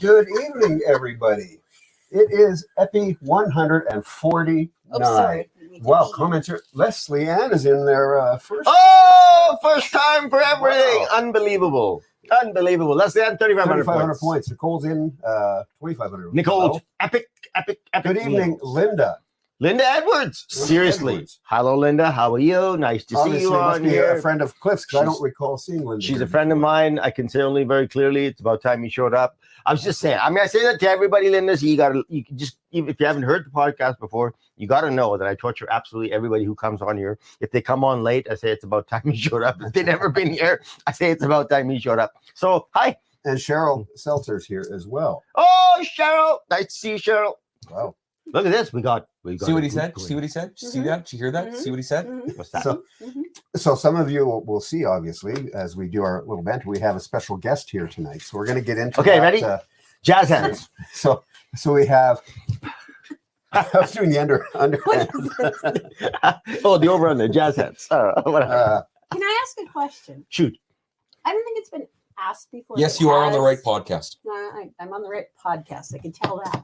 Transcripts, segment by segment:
Good evening, everybody. It is Epi 149. Oh, sorry. Wow, comments here. Leslie Ann is in there first. Oh, first time for everything. Wow. Unbelievable. Leslie Ann, 3,500 points. Nicole's in 2,500. Nicole, epic. Good evening, Linda. Linda Edwards. Seriously. Edwards. Hello, Linda. How are you? Nice to Obviously, see you must on be here. a friend of Cliff's because I don't recall seeing Linda. She's here a friend of before. mine. I can say only very clearly. It's about time you showed up. I was just saying. I mean, I say that to everybody, Linda. So you can just, even if you haven't heard the podcast before, you got to know that I torture absolutely everybody who comes on here. If they come on late, I say it's about time you showed up. If they've never been here, I say it's about time you showed up. So, hi. And Cheryl Seltzer's here as well. Oh, Cheryl. Nice to see you, Cheryl. Wow. Look at this. We got See what he said? See what he said? See that? Did you hear that? See what he said? What's that? So some of you will see, obviously, as we do our little banter, we have a special guest here tonight. So we're going to get into Okay, that, ready? Jazz hands. So we have. I was doing the underhand. Oh, the over under jazz hands. Whatever. Can I ask a question? Shoot. I don't think it's been asked before. Yes, It you are on the has. right podcast. No, I'm on the right podcast. I can tell that.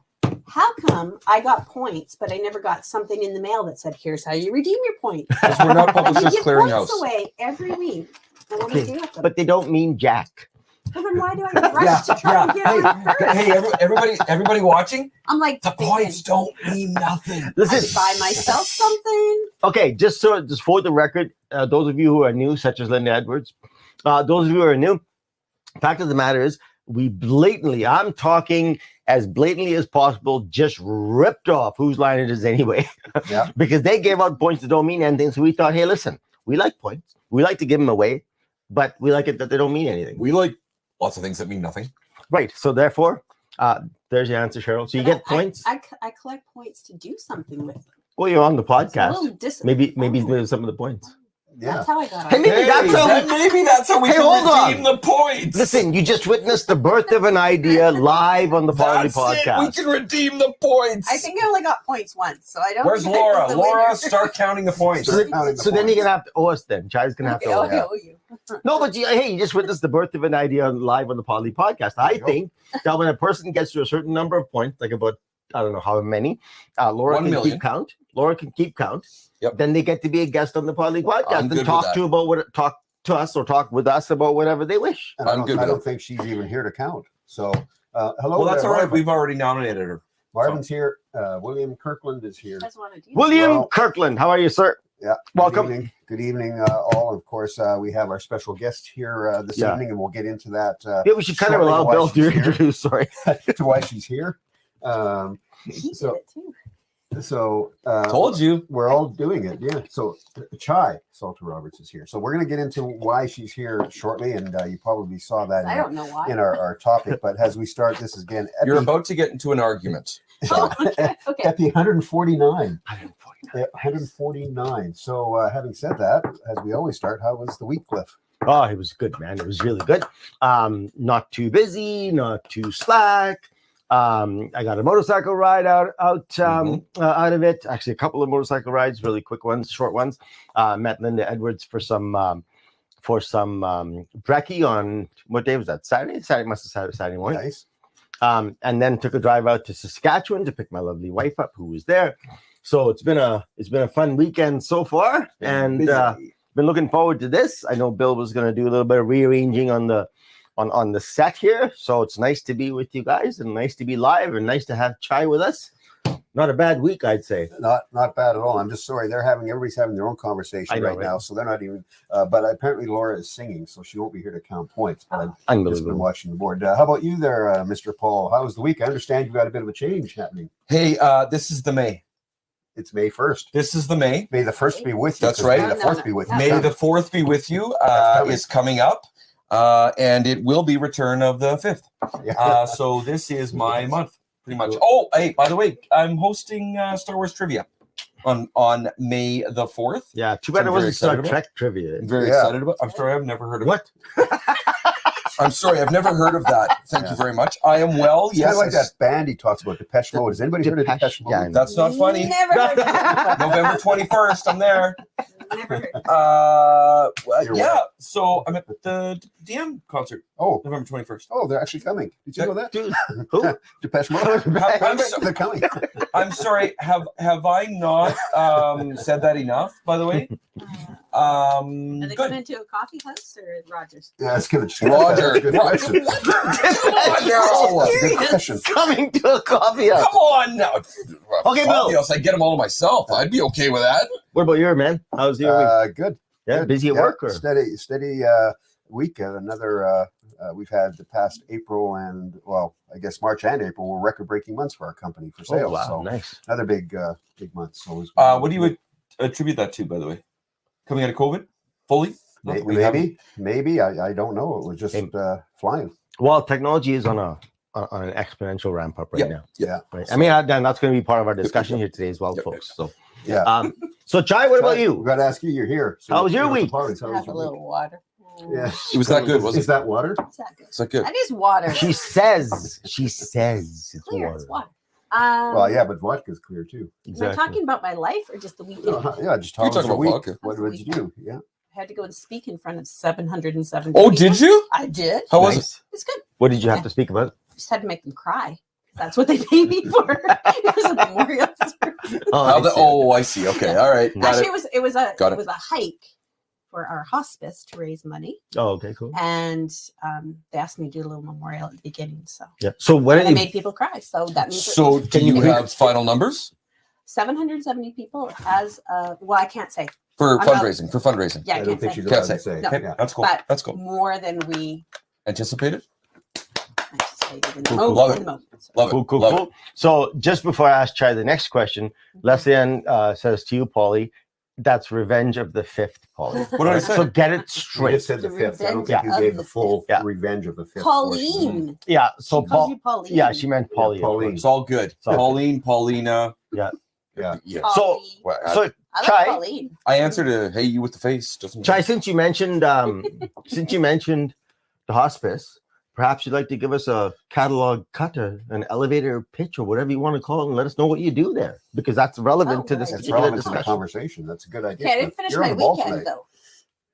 How come I got points, but I never got something in the mail that said, "Here's how you redeem your points"? Because we're not Like, you Publishers give Clearinghouse. points away every week. And what do you do with them? But they don't mean jack. Well, then why do I rush to try to get on first? Hey, everybody watching? I'm like, The points don't mean nothing. I Listen. should buy myself something. Okay, just for the record, those of you who are new, such as Linda Edwards, those of you who are new, fact of the matter is, we blatantly, I'm talking as blatantly as possible, just ripped off whose line it is anyway. Yeah. Because they gave out points that don't mean anything. So we thought, hey, listen, we like points. We like to give them away, but we like it that they don't mean anything. We like lots of things that mean nothing. Right. So therefore, there's your answer, Cheryl. So you get points. I collect points to do something with them. Well, you're on the It's a podcast. little Maybe Oh, some of the points. Yeah. That's how I got on. Hey, maybe that's how maybe that's how we Hey, can hold on. redeem the points. Listen, you just witnessed the birth of an idea live on the Podlie That's it. We Podcast. can redeem the points. I think I only got points once, so I don't. Where's think I Laura? was the Laura, winner. start counting the points. Start counting the So then you're points. gonna have to owe us. Then Chai's gonna have to Okay, owe. I us. owe you. No, but hey, you just witnessed the birth of an idea live on the Podlie Podcast. I you go. think that when a person gets to a certain number of points, like about I don't know how many, Laura 1 can million. keep count. Laura can keep count. Yep. Then they get to be a guest on the Podlie I'm Podcast good and talk with to about what talk to us or talk with us about whatever they wish. And I'm good I with don't it. think she's even here to count. So, hello. Well, that's there, all right. Marvin. We've already nominated her. Marvin's here. William Kirkland is here. That's what I do. William Well- Kirkland, how are you, sir? Yeah. Welcome. Good evening, all. Of course, we have our special guest here this Yeah. evening, and we'll get into that Yeah, we should kind of shortly allow why Bill she's to here. introduce. Sorry. to why she's here. He So- did it too. So Told you. we're all doing it. Yeah. So Chai Salter Roberts is here. So we're going to get into why she's here shortly, and you probably saw that I don't know why. in our topic. But as we start, this is again You're Epi, about to get into an argument. Oh, okay. Okay. Epi 149. 149. 149. So having said that, as we always start, how was the week, Cliff? Oh, it was good, man. It was really good. Not too busy, not too slack. I got a motorcycle ride out of it. Actually, a couple of motorcycle rides, really quick ones, short ones. Met Linda Edwards for some brekkie on what day was that? Saturday. Saturday must have Saturday morning. Nice. And then took a drive out to Saskatchewan to pick my lovely wife up, who was there. So it's been a fun weekend so far, and Busy. been looking forward to this. I know Bill was going to do a little bit of rearranging on the set here, so it's nice to be with you guys and nice to be live and nice to have Chai with us. Not a bad week, I'd say. Not bad at all. I'm just sorry everybody's having their own conversation I know, right right? now, so they're not even. But apparently Laura is singing, so she won't be here to count points. But I've just been Unbelievable. watching the board. How about you there, Mr. Paul? How was the week? I understand you've got a bit of a change happening. Hey, this is the May. It's May 1st. This is the May. May the 1st be with you. That's 'cause right. May the No, 4th no, be with no. you. May the 4th be with you. That's coming. Is coming up. And it will be return of the 5th. Yeah. So this is my month, pretty much. Oh, hey, by the way, I'm hosting Star Wars trivia on May the 4th. Yeah, too bad I'm it very wasn't Star excited Trek trivia. I'm very Yeah. excited about. I'm sorry, I've never heard of What? I'm sorry, I've never heard of that. Thank Yeah. you very much. I am well. It's kind Yes, of like that band he talks about, Depeche Mode. Has anybody heard of Depeche, Depeche Mode? yeah, I know. That's not funny. Never heard that. November 21st. I'm there. Never heard. You're Yeah. So I'm at the DM concert, Oh, November 21st. oh, they're actually coming. Did you know that? Dude, who? Depeche Mode. They're coming. I'm sorry. Have I not said that enough? By the way, Are they good. coming to a coffee house or Rogers? Yeah, it's good. Roger. That's a good question. No. That's a good question. Coming to a coffee house. Come on now. Okay, Bill. Else, I get them all to myself. I'd be okay with that. What about you, man? How's your week? Good. Yeah, Good. busy at Yeah, work or? steady week. Another we've had the past April and I guess March and April were record-breaking months for our company for sales. Oh, wow, So nice. another big month. So it was, What do you attribute that to, by the way? Coming out of COVID, fully? Not that we haven't- maybe I don't know. It was just flying. Well, technology is on an exponential ramp up right now. Yeah. Right. I mean, Dan, that's going to be part of our discussion here today as well, Yep. folks. So, Yeah. so Chai, what about We you? got to ask you. You're here. So How was your you're at the week? parties. How was Have a your little week? water. Yeah. It was that good, wasn't Is that water? Is that good? Is that good? That is water. She says it's Clear, water. it's water. Well, yeah, but vodka's clear too. Am I talking about my life or just the weekend? Yeah, just You're talk talking about your about week. vodka. What did you do? Yeah. I had to go and speak in front of 770 Oh, people. did you? I did. How was it? Nice. It's good. What did you have to speak about? Just had to make them cry. That's what they pay me for. It was a memorial service. I see. Okay. All right. Got Actually, it. it was Got a hike for our hospice to raise money, Oh, okay, cool. and they asked me to do a little memorial at the beginning. So Yeah. So what and I did made people cry. So that means So, do you have final numbers 770 people as well, I can't say. for I'm not- fundraising? For fundraising, Yeah, I I don't can't think say. she's Can't allowed to say. say. No. okay, Yeah. that's cool. But That's cool. more than we Anticipated. anticipated in the Cool, moment. love it. in the moment. So- Love it. Cool. Love it. So just before I ask Chai the next question, Leslie says to you, Polly, that's Revenge of the Fifth, Polly. What did I say? So get it You straight. just said the The fifth. I don't revenge think you of gave the the full fifth. Yeah. revenge of the fifth. portion. Pauline. Yeah. So She calls Paul. you Pauline. Yeah, she meant Polly. of Pauline. course. It's all good. So- Pauline, Paulina. Yeah. Yeah. So, Pauline. Well, so I like Chai, Pauline. I answered a "Hey, you with the face." Doesn't Chai, since you mentioned the hospice, perhaps you'd like to give us a catalog cut, an elevator pitch, or whatever you want to call it, and let us know what you do there, because that's relevant Oh, to this right. It's particular relevant to the discussion. conversation. That's a good idea. Okay, I didn't finish You're on my the ball weekend tonight. though.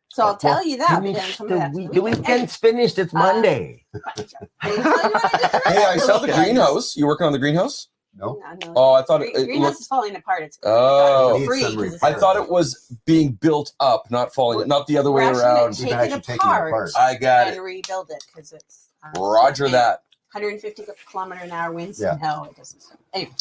So I'll tell you that. but then Finish come the back to week. the The weekend. weekend's finished. It's Monday. Hey, I tell you what I did the Hey, rest I of saw the weekend. greenhouse. You working on the greenhouse? No. No. Oh, I thought it Greenhouse looked. is falling apart. It's Oh. it's free. Needs some 'cause it's- I thought it was being built up, not falling, not the other way We're actually around. We've Take actually it taken it apart. apart. I got and it. rebuild it because it's Roger that. 150 kilometer an hour winds. Yeah. No, it doesn't. Anyway,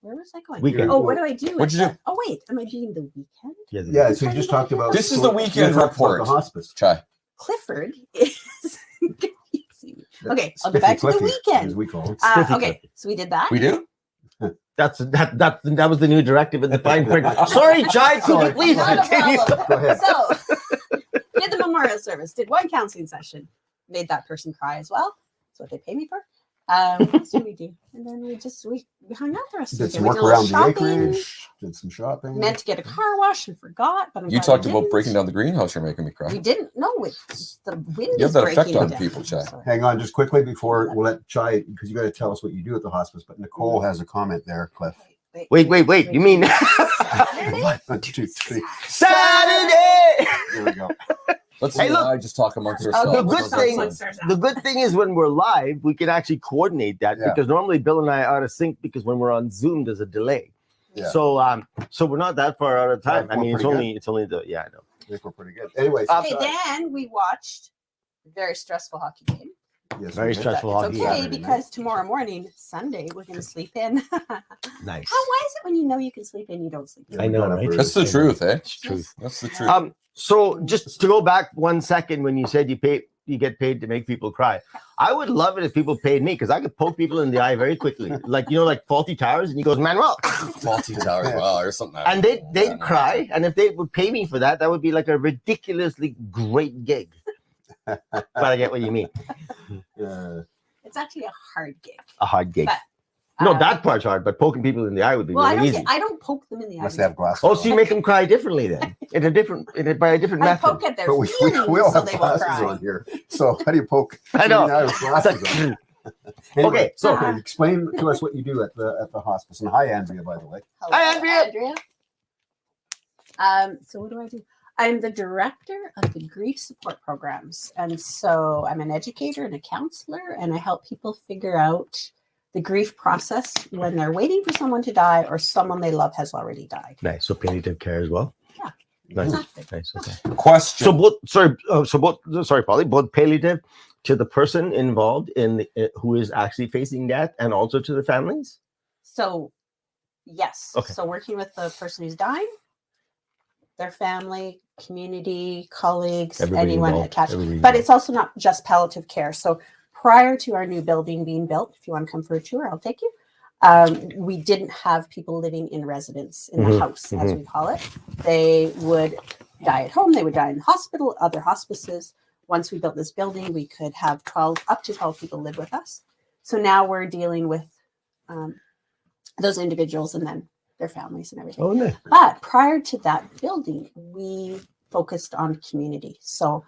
where was I going? Weekend. Oh, what do I do? What'd you do? Oh wait, am I doing the weekend? Yeah. So you just talked about. This is the weekend you talked about report. The hospice. Chai. Clifford is confusing. Okay, I'll go Spiffy back to the Cliffy, weekend. as we call it. Spiffy Okay, Cliffy. so we did that. We do. That was the new directive in the fine print. Sorry, Chai, could you Sorry. please Not a continue? problem. Go ahead. So, did the memorial service, did one counseling session, made that person cry as well. That's what they pay me for. What else did we do? And then we hung out the rest of the Did day. some We work did a little around the shopping. acreage. Did some shopping. Meant to get a car wash and forgot. But I'm You glad talked I about didn't. breaking down the greenhouse. You're making me cry. We didn't. No, it's the wind You have is that effect breaking on down. people, Chai. So- Hang on, just quickly before we'll let Chai, because you got to tell us what you do at the hospice. But Nicole has a comment there, Cliff. Wait. You mean Saturday? 1, 2, 3. Saturday? There we go. Let's Hey, see. look. I just talk amongst Okay, ourselves. the good so thing- let's start The out. good thing is when we're live, we can actually coordinate that Yeah. because normally Bill and I are out of sync because when we're on Zoom, there's a delay. Yeah. So we're not that far out of time. Yeah, I mean, we're it's pretty only the I know. I think we're pretty good. Anyways, Okay, then we watched a very stressful hockey game. yes, Very we did. stressful It's hockey. okay Saturday because tomorrow morning, Sunday, we're going to sleep in. How Nice. why is it when you know you can sleep in, you don't sleep in? Yeah, I we know, got up right? early. That's the truth, eh? It's truth. That's the truth. So just to go back 1 second when you said you get paid to make people cry. I would love it if people paid me because I could poke people in the eye very quickly. Like Faulty Towers, and he goes, Manuel. Faulty Towers. Wow, or something. And they'd cry, and if they would pay me for that, that would be like a ridiculously great gig. But I get what you mean. It's actually a hard gig. A hard gig. But, No, that part's hard, but poking people in the eye would be Well, really easy. I don't poke them in the eye. Must have glasses. Oh, so you make them cry differently then? By a different I method. poke at their But we feelings all so have they will glasses cry. on here. So how do you poke? I know. somebody in the eye with glasses on? Anyway, Okay, so okay, explain to us what you do at the hospice. And hi, Andrea, by the way. Hello, Hi, Andrea. So what do? I'm the director of the grief support programs. And so I'm an educator and a counselor, and I help people figure out the grief process when they're waiting for someone to die or someone they love has already died. Nice. So palliative care as well. Yeah. Nice. Exactly. Nice. Okay. Question. Sorry, Polly. Both palliative to the person involved who is actually facing death, and also to the families. So, yes. Okay. So working with the person who's dying, their family, community, colleagues, Everybody anyone involved. attached. Everybody But involved. it's also not just palliative care. So prior to our new building being built, if you want to come for a tour, I'll take you. We didn't have people living in residence in the house, as we call it. They would die at home. They would die in the hospital, other hospices. Once we built this building, we could have up to 12 people live with us. So now we're dealing with those individuals and then their families and everything. Oh, nice. But prior to that building, we focused on community. So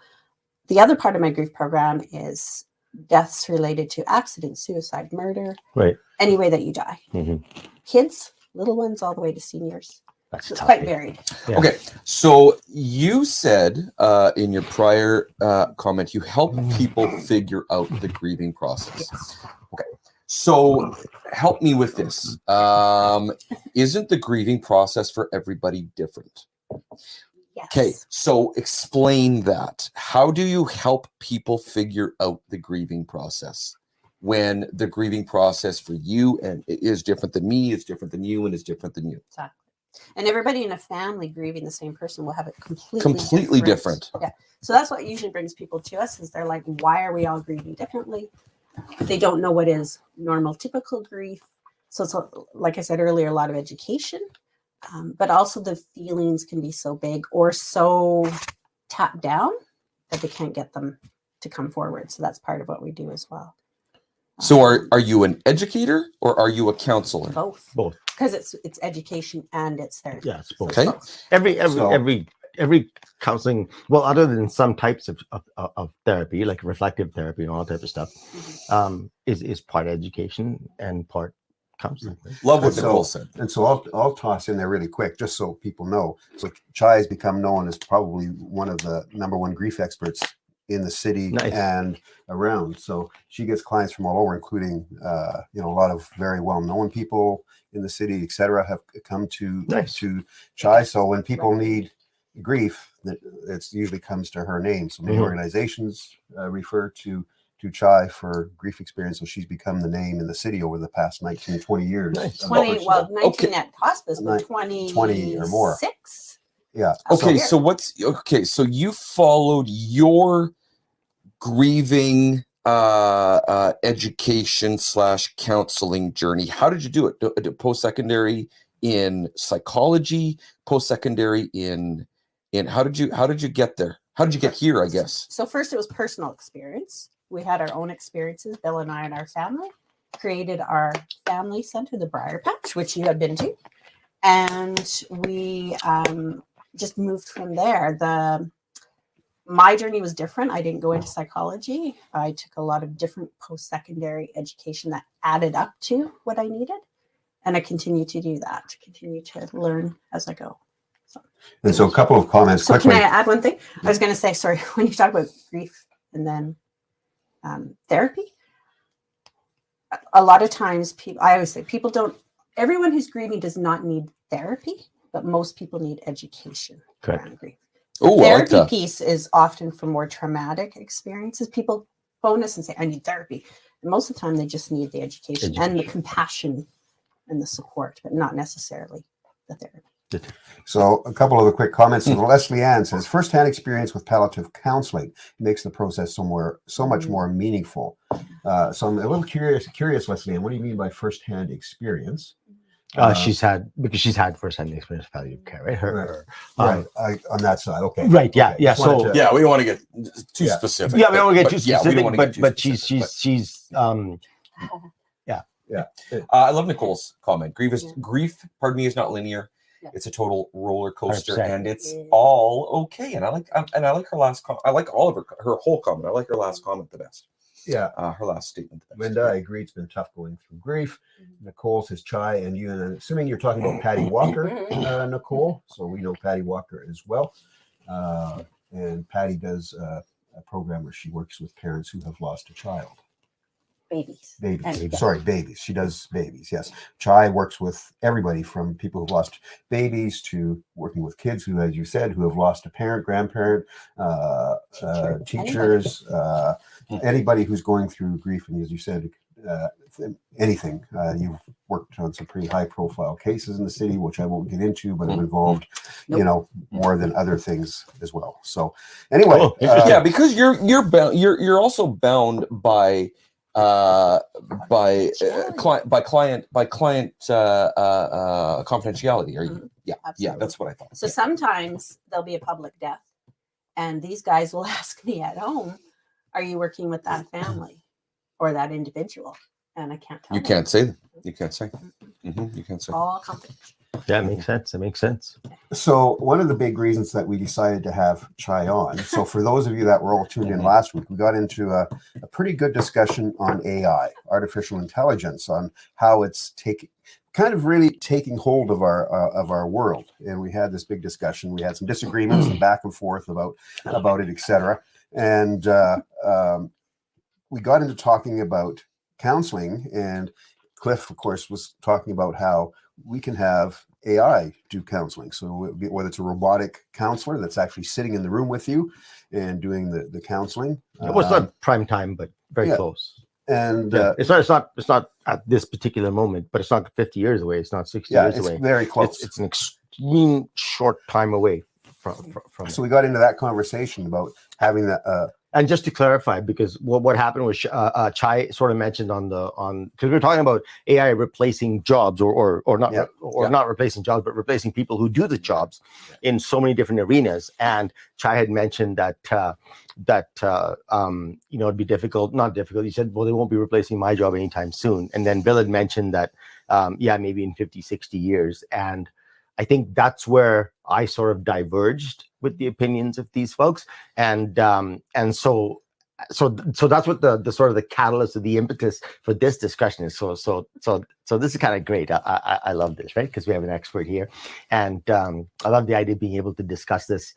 the other part of my grief program is deaths related to accident, suicide, murder, Right. any way that you die. Mhm. Kids, little ones, all the way to seniors. That's So it's tough. quite varied. Yeah. Okay, so you said in your prior comment, you help people figure out the grieving process. Yes. Okay, so help me with this. Isn't the grieving process for everybody different? Yes. Okay, so explain that. How do you help people figure out the grieving process when the grieving process for you and it is different than me, it's different than you, and it's different than you? Exactly. And everybody in a family grieving the same person will have it completely different. Yeah. So that's what usually brings people to us is they're like, why are we all grieving differently? They don't know what is normal, typical grief. So it's like I said earlier, a lot of education, but also the feelings can be so big or so tapped down that they can't get them to come forward. So that's part of what we do as well. So are you an educator or are you a counselor? Both. Both. Because it's education and it's therapy. Yeah, it's both. Okay. Every counseling, well, other than some types of therapy, like reflective therapy and all that type of stuff, is part education and part counseling. Love what And Nicole so- said. And so I'll toss in there really quick, just so people know. So Chai has become known as probably one of the #1 grief experts in the city Nice. and around. So she gets clients from all over, including a lot of very well-known people in the city, etc., have come to Nice. to Chai. So when people need grief, that it usually comes to her name. So many Mhm. organizations refer to Chai for grief experience. So she's become the name in the city over the past 19, 20 years. Nice. 20, well, 19 Okay. at hospice, but 20 or more. 26. Yeah. Okay, So- so you followed your grieving education / counseling journey. How did you do it? Post-secondary in psychology, post-secondary in how did you get there? How did you get here, I guess? So first it was personal experience. We had our own experiences, Bill and I and our family, created our family center, the Briar Patch, which you have been to. And we just moved from there. My journey was different. I didn't go into psychology. I took a lot of different post-secondary education that added up to what I needed. And I continue to do that, to continue to learn as I go. And so a couple of comments So quickly. can I add one thing? I was going to say, sorry, when you talk about grief and then therapy, a lot of times I always say everyone who's grieving does not need therapy, but most people need education Correct. around grief. Oh, I like Therapy that. piece is often for more traumatic experiences. People phone us and say, I need therapy. And most of the time they just need the education and the compassion and the support, but not necessarily the therapy. So a couple of the quick comments. So Leslie Ann says, firsthand experience with palliative counseling makes the process so much more meaningful. So I'm a little curious, Leslie Ann, what do you mean by firsthand experience? She's had firsthand experience with palliative care, right? Right, on that side, okay. Right, yeah, Okay. yeah. Just wanted So to- Yeah, we don't want to get too Yeah. specific. yeah, we don't want to get but- too yeah, we don't specific, wanna get too but specific, she's I love Nicole's comment. Grief is Yeah. is not linear. Yeah. It's a total roller coaster, 100%. and it's Yeah. all okay. And I like her last comment. I like all of her whole comment. I like her last comment the best. Yeah. her last statement. Linda, I agree. It's been tough going through grief. Nicole says Chai and you, and I'm assuming you're talking about Patty Walker, Nicole. So we know Patty Walker as well. And Patty does a program where she works with parents who have lost a child. Babies. Babies. Sorry, babies. She does babies. Yes. Chai works with everybody from people who've lost babies to working with kids who, as you said, who have lost a parent, grandparent, teachers, anybody who's going through grief. And as you said, anything. You've worked on some pretty high profile cases in the city, which I won't get into, but have involved, more than other things as well. So anyway, yeah, because you're bound, you're also bound by client confidentiality. Are you? Yeah, Absolutely. that's what I thought. So sometimes there'll be a public death, and these guys will ask me at home, "Are you working with that family or that individual?" And I can't tell. You them. can't say that. You can't say. You can't say. All confidential. That makes sense. That makes sense. So one of the big reasons that we decided to have Chai on, so for those of you that were all tuned in last week, we got into a pretty good discussion on AI, artificial intelligence, on how it's really taking hold of our world. And we had this big discussion. We had some disagreements and back and forth about it, etc. And we got into talking about counseling, and Cliff, of course, was talking about how we can have AI do counseling. So whether it's a robotic counselor that's actually sitting in the room with you and doing the counseling. It was not prime time, but very close. And it's not at this particular moment, but it's not 50 years away. It's not 60 years away. It's very close. It's an extreme short time away from So we got into that conversation about having that. And just to clarify, because what happened was Chai sort of mentioned because we were talking about AI replacing jobs or not replacing jobs, but replacing people who do the jobs in so many different arenas. And Chai had mentioned that it'd be difficult, not difficult. He said, well, they won't be replacing my job anytime soon. And then Bill had mentioned that, maybe in 50, 60 years. And I think that's where I sort of diverged with the opinions of these folks, and so that's what the sort of the catalyst of the impetus for this discussion is. So this is kind of great. I love this, right? Because we have an expert here, and I love the idea of being able to discuss this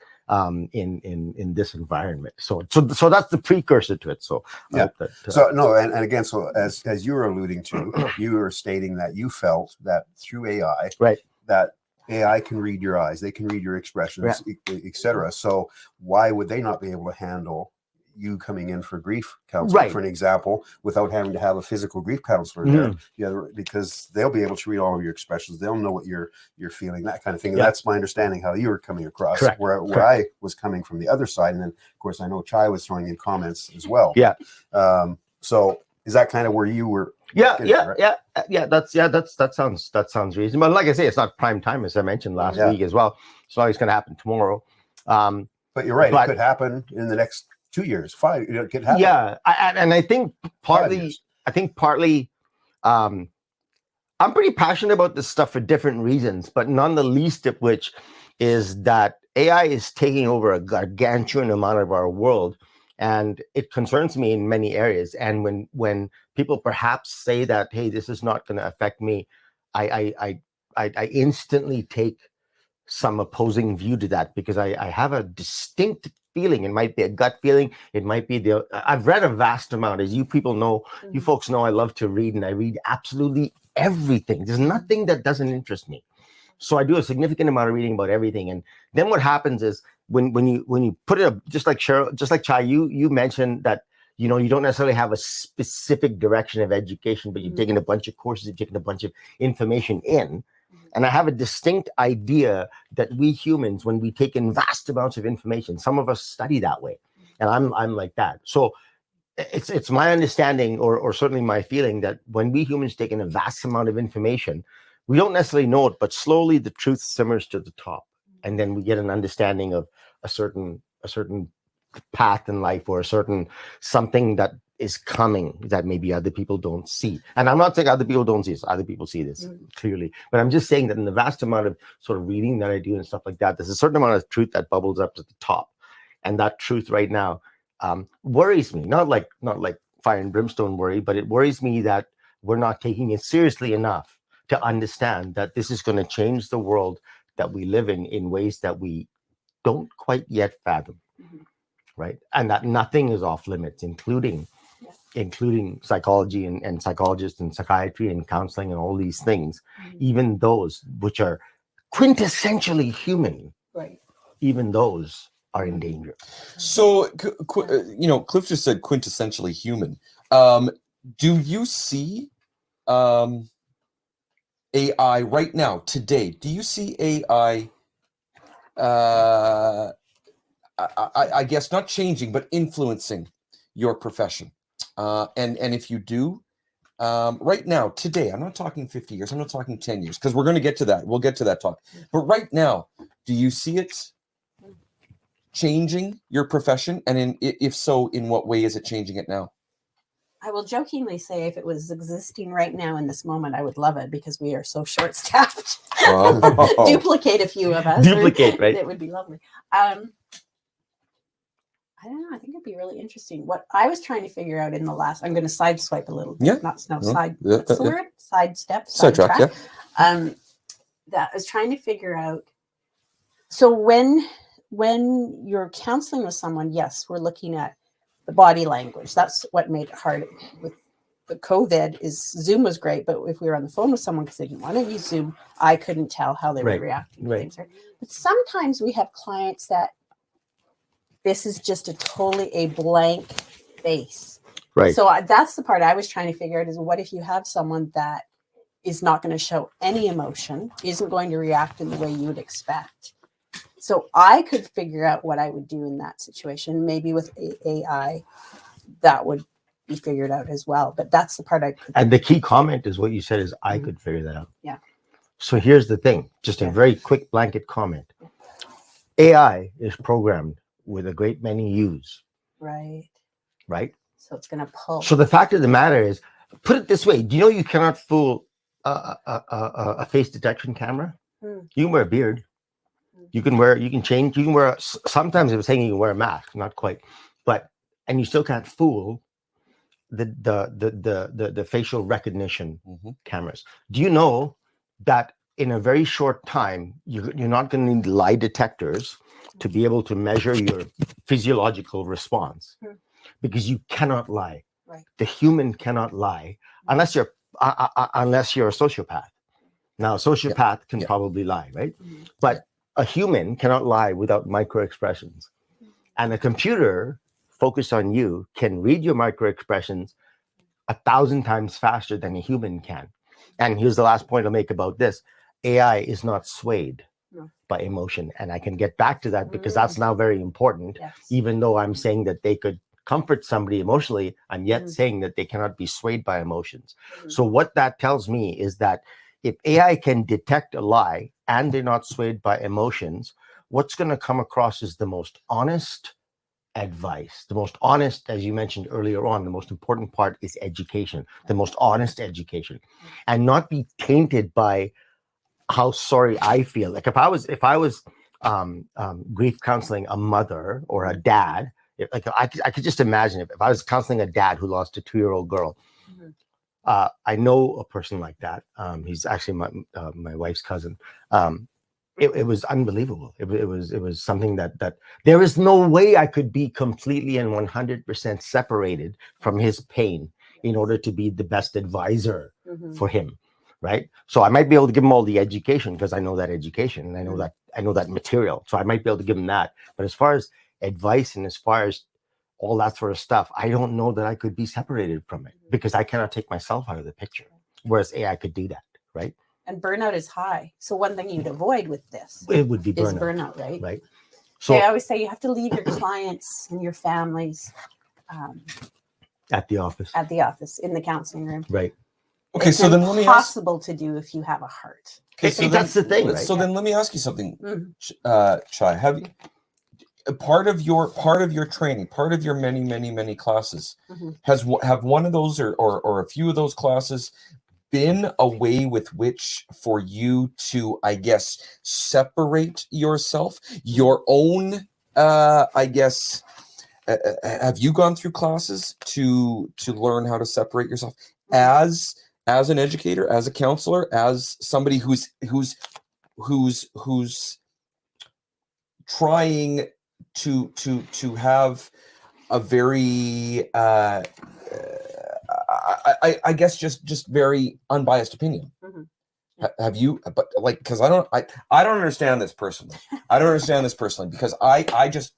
in this environment. So that's the precursor to it. So yeah. And again, so as you were alluding to, you were stating that you felt that through AI, right, that AI can read your eyes, they can read your expressions, etc. So why would they not be able to handle you coming in for grief counseling, for an example, without having to have a physical grief counselor there? Yeah, because they'll be able to read all of your expressions. They'll know what you're feeling, that kind of thing. And that's my understanding how you were coming across. Where I was coming from the other side, and then of course I know Chai was throwing in comments as well. Yeah. So is that kind of where you were? That sounds reasonable. But like I say, it's not prime time, as I mentioned last week as well. It's not always going to happen tomorrow. But you're right; it could happen in the next 2 years, 5. It could happen. Yeah, and I think partly, I'm pretty passionate about this stuff for different reasons, but none the least of which is that AI is taking over a gargantuan amount of our world. And it concerns me in many areas. And when people perhaps say that, hey, this is not going to affect me, I instantly take some opposing view to that, because I have a distinct feeling. It might be a gut feeling. It might be I've read a vast amount. As you people know, you folks know, I love to read, and I read absolutely everything. There's nothing that doesn't interest me. So I do a significant amount of reading about everything. And then what happens is when you put it up, just like Cheryl, just like Chai, you mentioned that, you don't necessarily have a specific direction of education, but you've taken a bunch of courses, you've taken a bunch of information in. And I have a distinct idea that we humans, when we take in vast amounts of information, some of us study that way. And I'm like that. So it's my understanding, or certainly my feeling, that when we humans take in a vast amount of information, we don't necessarily know it, but slowly the truth simmers to the top. And then we get an understanding of a certain path in life, or a certain something that is coming that maybe other people don't see. And I'm not saying other people don't see this. Other people see this clearly. But I'm just saying that in the vast amount of sort of reading that I do and stuff like that, there's a certain amount of truth that bubbles up to the top. And that truth right now worries me. Not like fire and brimstone worry, but it worries me that we're not taking it seriously enough to understand that this is going to change the world that we live in ways that we don't quite yet fathom, right? And that nothing is off limits, including psychology and psychologists and psychiatry and counseling and all these things, even those which are quintessentially human, Right. even those are in danger. So, Cliff just said quintessentially human. Do you see AI right now, today? Do you see AI, I guess not changing, but influencing your profession? And if you do, right now, today, I'm not talking 50 years, I'm not talking 10 years, because we're going to get to that. We'll get to that talk. But right now, do you see it changing your profession? And if so, in what way is it changing it now? I will jokingly say if it was existing right now in this moment, I would love it because we are so short-staffed. Oh. Duplicate a few of us. Duplicate, right? It would be lovely. I don't know. I think it'd be really interesting. What I was trying to figure out in the last, I'm going to sideswipe a little bit. Yeah. Not Yeah. side. Yeah. What's the word? Sidestep. Sidetrack, yeah. That I was trying to figure out. So when you're counseling with someone, yes, we're looking at the body language. That's what made it hard with the COVID. Is Zoom was great, but if we were on the phone with someone because they didn't want to use Zoom, I couldn't tell how they were reacting to things. Right? But sometimes we have clients that this is just a blank face. Right. So that's the part I was trying to figure out is what if you have someone that is not going to show any emotion, isn't going to react in the way you would expect. So I could figure out what I would do in that situation. Maybe with AI, that would be figured out as well. But that's the part I could. And the key comment is what you said is I could figure that out. Yeah. So here's the thing, just a very quick blanket comment. AI is programmed with a great many U's. Right. Right. So it's going to pull. So the fact of the matter is, put it this way: do you know you cannot fool a face detection camera? You can wear a beard. You can change. You can wear. Sometimes it was saying you can wear a mask, not quite, and you still can't fool the facial recognition cameras. Do you know that in a very short time you're not going to need lie detectors to be able to measure your physiological response, because you cannot lie. Right. The human cannot lie unless you're a sociopath. Now, a sociopath can probably lie, right? But a human cannot lie without micro expressions. And a computer focused on you can read your micro expressions 1,000 times faster than a human can. And here's the last point I'll make about this. AI is not swayed by emotion. And I can get back to that because that's now very important. Yes. Even though I'm saying that they could comfort somebody emotionally, I'm yet saying that they cannot be swayed by emotions. So what that tells me is that if AI can detect a lie and they're not swayed by emotions, what's going to come across is the most honest advice. The most honest, as you mentioned earlier on, the most important part is education, the most honest education, and not be tainted by how sorry I feel. Like if I was grief counseling a mother or a dad, I could just imagine if I was counseling a dad who lost a 2-year-old girl. I know a person like that. He's actually my wife's cousin. It was unbelievable. It was something that there is no way I could be completely and 100% separated from his pain in order to be the best advisor for him, right? So I might be able to give him all the education because I know that education and I know that material. So I might be able to give him that. But as far as advice and as far as all that sort of stuff, I don't know that I could be separated from it because I cannot take myself out of the picture. Whereas AI could do that, right? And burnout is high. So one thing you'd avoid with this It would be is burnout, burnout, right? So I always say you have to leave your clients and your families at the office, in the counseling room. right? Okay, It's so then let me ask. impossible to do if you have a heart. Okay, so That's the thing, right? So then let me ask you something, Mhm. Chai. Have you, part of your training, part of your many classes, have one of those or a few of those classes been a way with which for you to, I guess, separate yourself, your own, I guess, have you gone through classes to learn how to separate yourself as an educator, as a counselor, as somebody who's trying to have a very I guess just very unbiased opinion? Have you? But like, because I don't understand this personally. I don't understand this personally because I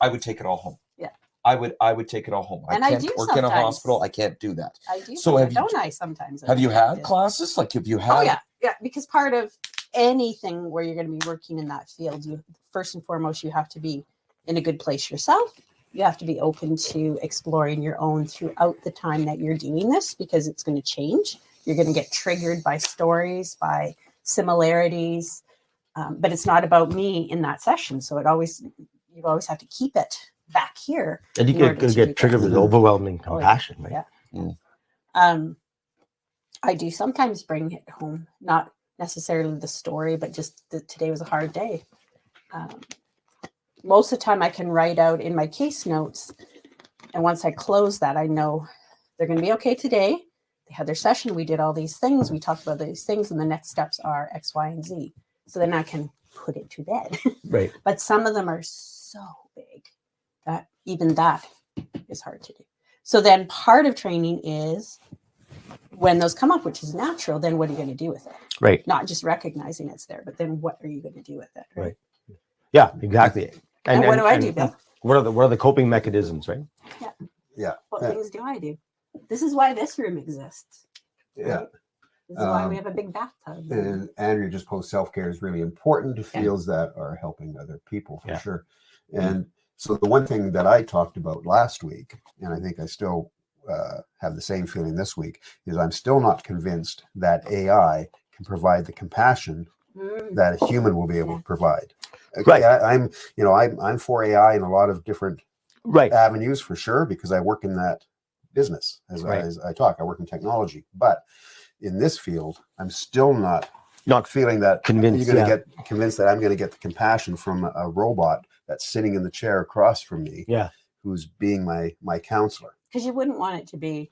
would take it all home. Yeah. I would take it all home. And I I can't do work in a sometimes. hospital. I can't do that. I do. So have you? Don't I sometimes? Have you had Yeah. classes? Like, have you had? Oh yeah. Because part of anything where you're going to be working in that field, you first and foremost you have to be in a good place yourself. You have to be open to exploring your own throughout the time that you're doing this, because it's going to change. You're going to get triggered by stories, by similarities, but it's not about me in that session. So you always have to keep it back here. And you get triggered with overwhelming compassion, right? Yeah. Mm. I do sometimes bring it home, not necessarily the story, but just today was a hard day. Most of the time I can write out in my case notes, and once I close that, I know they're going to be okay today. They had their session. We did all these things. We talked about these things, and the next steps are X, Y, and Z. So then I can put it to bed. Right. But some of them are so big that even that is hard to do. So then part of training is when those come up, which is natural, then what are you going to do with it? Right. Not just recognizing it's there, but then what are you going to do with it? Right. Yeah, exactly. And what do I do, Bill? What are the coping mechanisms, right? Yeah. What things do I do? This is why this room exists. Yeah. Right? This is why we have a big bathtub. And Andrea just posed self-care is really important to fields that are helping other people for sure. And so the one thing that I talked about last week, and I think I still have the same feeling this week, is I'm still not convinced that AI can provide the compassion that a human will be able to provide. Okay, Right. I'm for AI in a lot of different avenues for sure, because I work in that business as I talk. I work in technology, but in this field, I'm still not feeling that convinced. You're going to get convinced that I'm going to get the compassion from a robot that's sitting in the chair across from me, who's being my counselor. Because you wouldn't want it to be,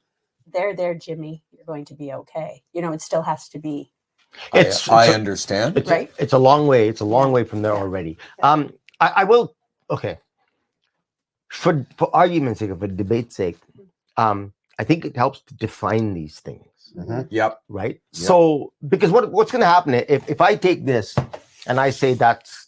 there, Jimmy, you're going to be okay. It still has to be. I understand. It's a long way. It's a long way from there already. I will. Okay. For argument's sake, for debate's sake, I think it helps to define these things. Yep. Right. Yep. So, because what's going to happen if I take this and I say that's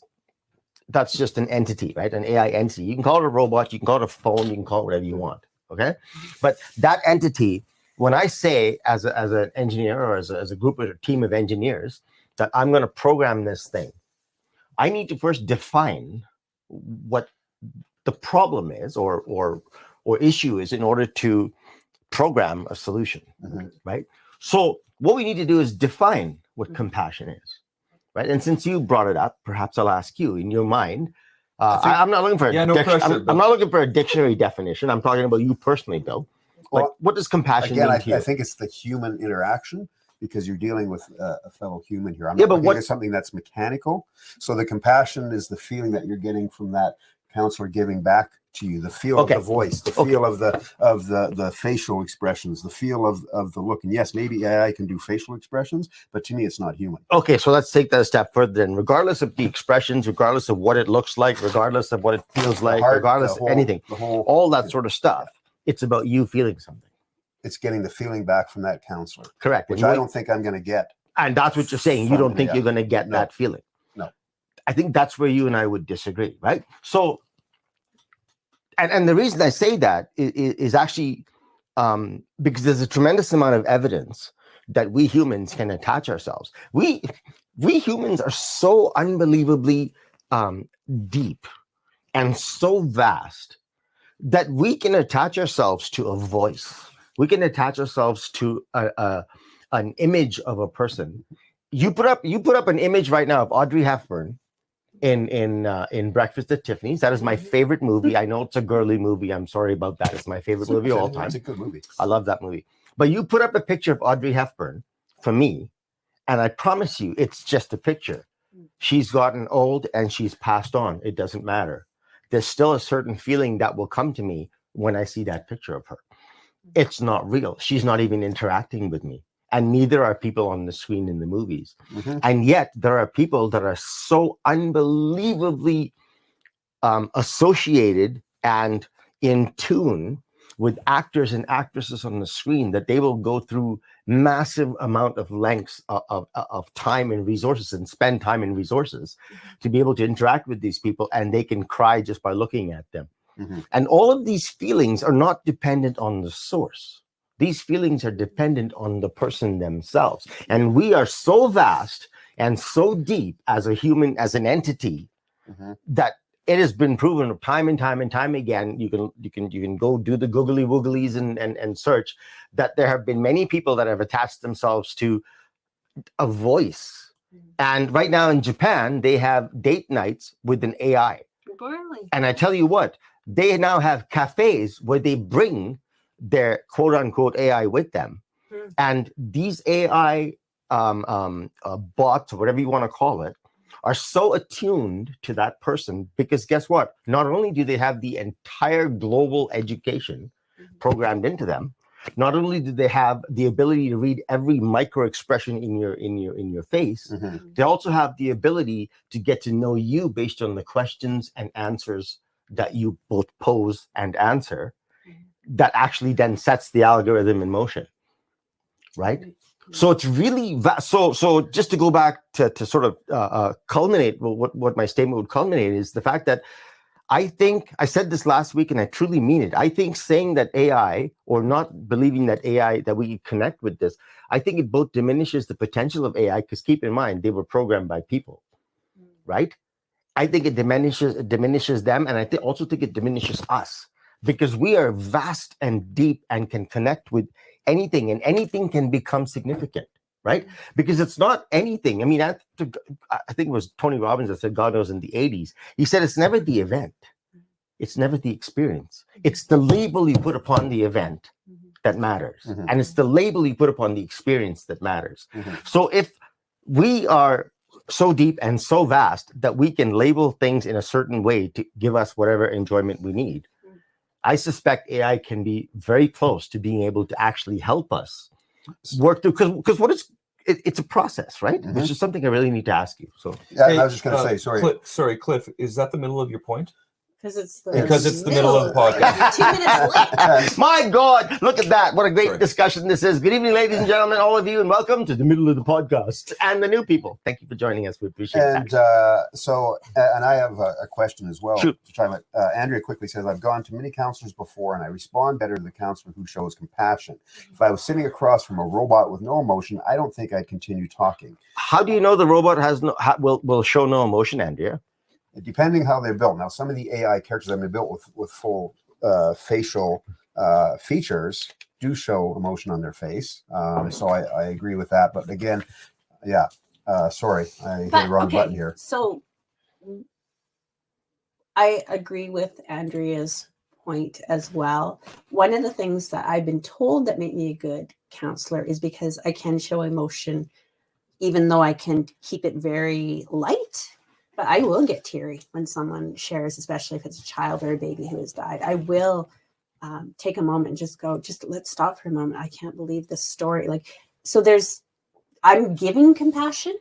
just an entity, right? An AI entity. You can call it a robot. You can call it a phone. You can call it whatever you want. Okay. But that entity, when I say as an engineer or as a group or a team of engineers that I'm going to program this thing, I need to first define what the problem is or issue is in order to program a solution, right? So what we need to do is define what compassion is, right? And since you brought it up, perhaps I'll ask you in your mind. I'm not looking for I'm not looking for a dictionary definition. I'm talking about you personally, Bill. Like, what does compassion mean to you? I think it's the human interaction, because you're dealing with a fellow human here. I'm not looking at something that's mechanical. So the compassion is the feeling that you're getting from that counselor giving back to you, the feel of the voice, the feel of the facial expressions, the feel of the look. And yes, maybe AI can do facial expressions, but to me, it's not human. Okay, so let's take that a step further then. Regardless of the expressions, regardless of what it looks like, regardless of what it feels like, regardless of anything, all that sort of stuff, it's about you feeling something. It's getting the feeling back from that counselor. Correct. Which I don't think I'm going to get. And that's what you're saying. You don't think you're going to get that feeling. No. I think that's where you and I would disagree, right? So, and the reason I say that is actually because there's a tremendous amount of evidence that we humans can attach ourselves. We humans are so unbelievably deep and so vast that we can attach ourselves to a voice. We can attach ourselves to an image of a person. You put up an image right now of Audrey Hepburn in Breakfast at Tiffany's. That is my favorite movie. I know it's a girly movie. I'm sorry about that. It's my favorite movie of all time. It's a good movie. I love that movie. But you put up a picture of Audrey Hepburn for me, and I promise you, it's just a picture. She's gotten old and she's passed on. It doesn't matter. There's still a certain feeling that will come to me when I see that picture of her. It's not real. She's not even interacting with me. And neither are people on the screen in the movies. Mhm. And yet there are people that are so unbelievably associated and in tune with actors and actresses on the screen that they will go through massive amount of lengths of time and resources and spend time and resources to be able to interact with these people, and they can cry just by looking at them. Mhm. And all of these feelings are not dependent on the source. These feelings are dependent on the person themselves. And we are so vast and so deep as a human, as an entity, Mhm. that it has been proven time and time and time again. You can go do the googly wooglies and search that there have been many people that have attached themselves to a voice. And right now in Japan, they have date nights with an AI. Really? And I tell you what, they now have cafes where they bring their quote unquote AI with them. Hmm. And these AI bots, or whatever you want to call it, are so attuned to that person, because guess what? Not only do they have the entire global education programmed into them, not only do they have the ability to read every micro expression in your face, Mhm. they also have the ability to get to know you based on the questions and answers that you both pose and answer. That actually then sets the algorithm in motion, right? So it's really so just to go back to sort of culminate what my statement would culminate is the fact that I think I said this last week and I truly mean it. I think saying that AI, or not believing that AI, that we connect with this, I think it both diminishes the potential of AI, because keep in mind they were programmed by people, right? I think it diminishes them, and I also think it diminishes us, because we are vast and deep and can connect with anything, and anything can become significant, right? Because it's not anything. I mean, I think it was Tony Robbins that said, God knows, in the 80s, he said, it's never the event, it's never the experience, it's the label you put upon the event that matters, Mhm. and it's the label you put upon the experience that matters. Mhm. So if we are so deep and so vast that we can label things in a certain way to give us whatever enjoyment we need, I suspect AI can be very close to being able to actually help us work through, because what is it's a process, right? Mhm. Which is something I really need to ask you. So Yeah, Hey, I was just going to say, sorry. Cliff, is that the middle of your point? Because it's the middle of the podcast. 2 minutes late. my God, look at that. What a great Sorry. discussion this is. Good evening, ladies and gentlemen, all of you, and welcome to the middle of the podcast. And the new people, thank you for joining us. We appreciate And that. and I have a question as well. Shoot. To try about, Andrea quickly says, I've gone to many counselors before and I respond better to the counselor who shows compassion. If I was sitting across from a robot with no emotion, I don't think I'd continue talking. How do you know the robot has will show no emotion, Andrea? Depending how they're built. Now, some of the AI characters have been built with full facial features do show emotion on their face. So I agree with that. But again, yeah, sorry, I hit the wrong button here. So I agree with Andrea's point as well. One of the things that I've been told that make me a good counselor is because I can show emotion, even though I can keep it very light. But I will get teary when someone shares, especially if it's a child or a baby who has died. I will take a moment and just let's stop for a moment. I can't believe this story. I'm giving compassion,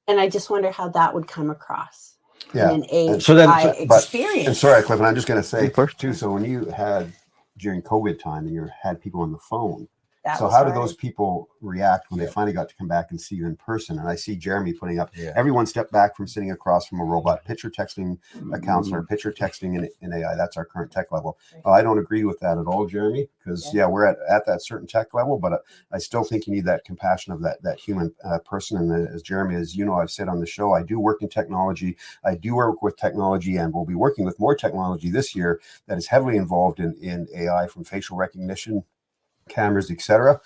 and I just wonder how that would come across Yeah. in an AI But, experience. and sorry, Cliff, and I'm just going to say First. too. So when you had during COVID time and you had people on the phone, That so was how did hard. those people react when Yeah. they finally got to come back and see you in person? And I see Jeremy putting up, Yeah. everyone step back from sitting across from a robot, picture texting a counselor, picture texting in AI. That's our current tech level. Well, I don't agree with that at all, Jeremy, because we're at that certain tech level, but I still think you need that compassion of that human person. And as Jeremy, as you know, I've said on the show, I do work in technology. I do work with technology, and we'll be working with more technology this year that is heavily involved in AI, from facial recognition, cameras, etc.,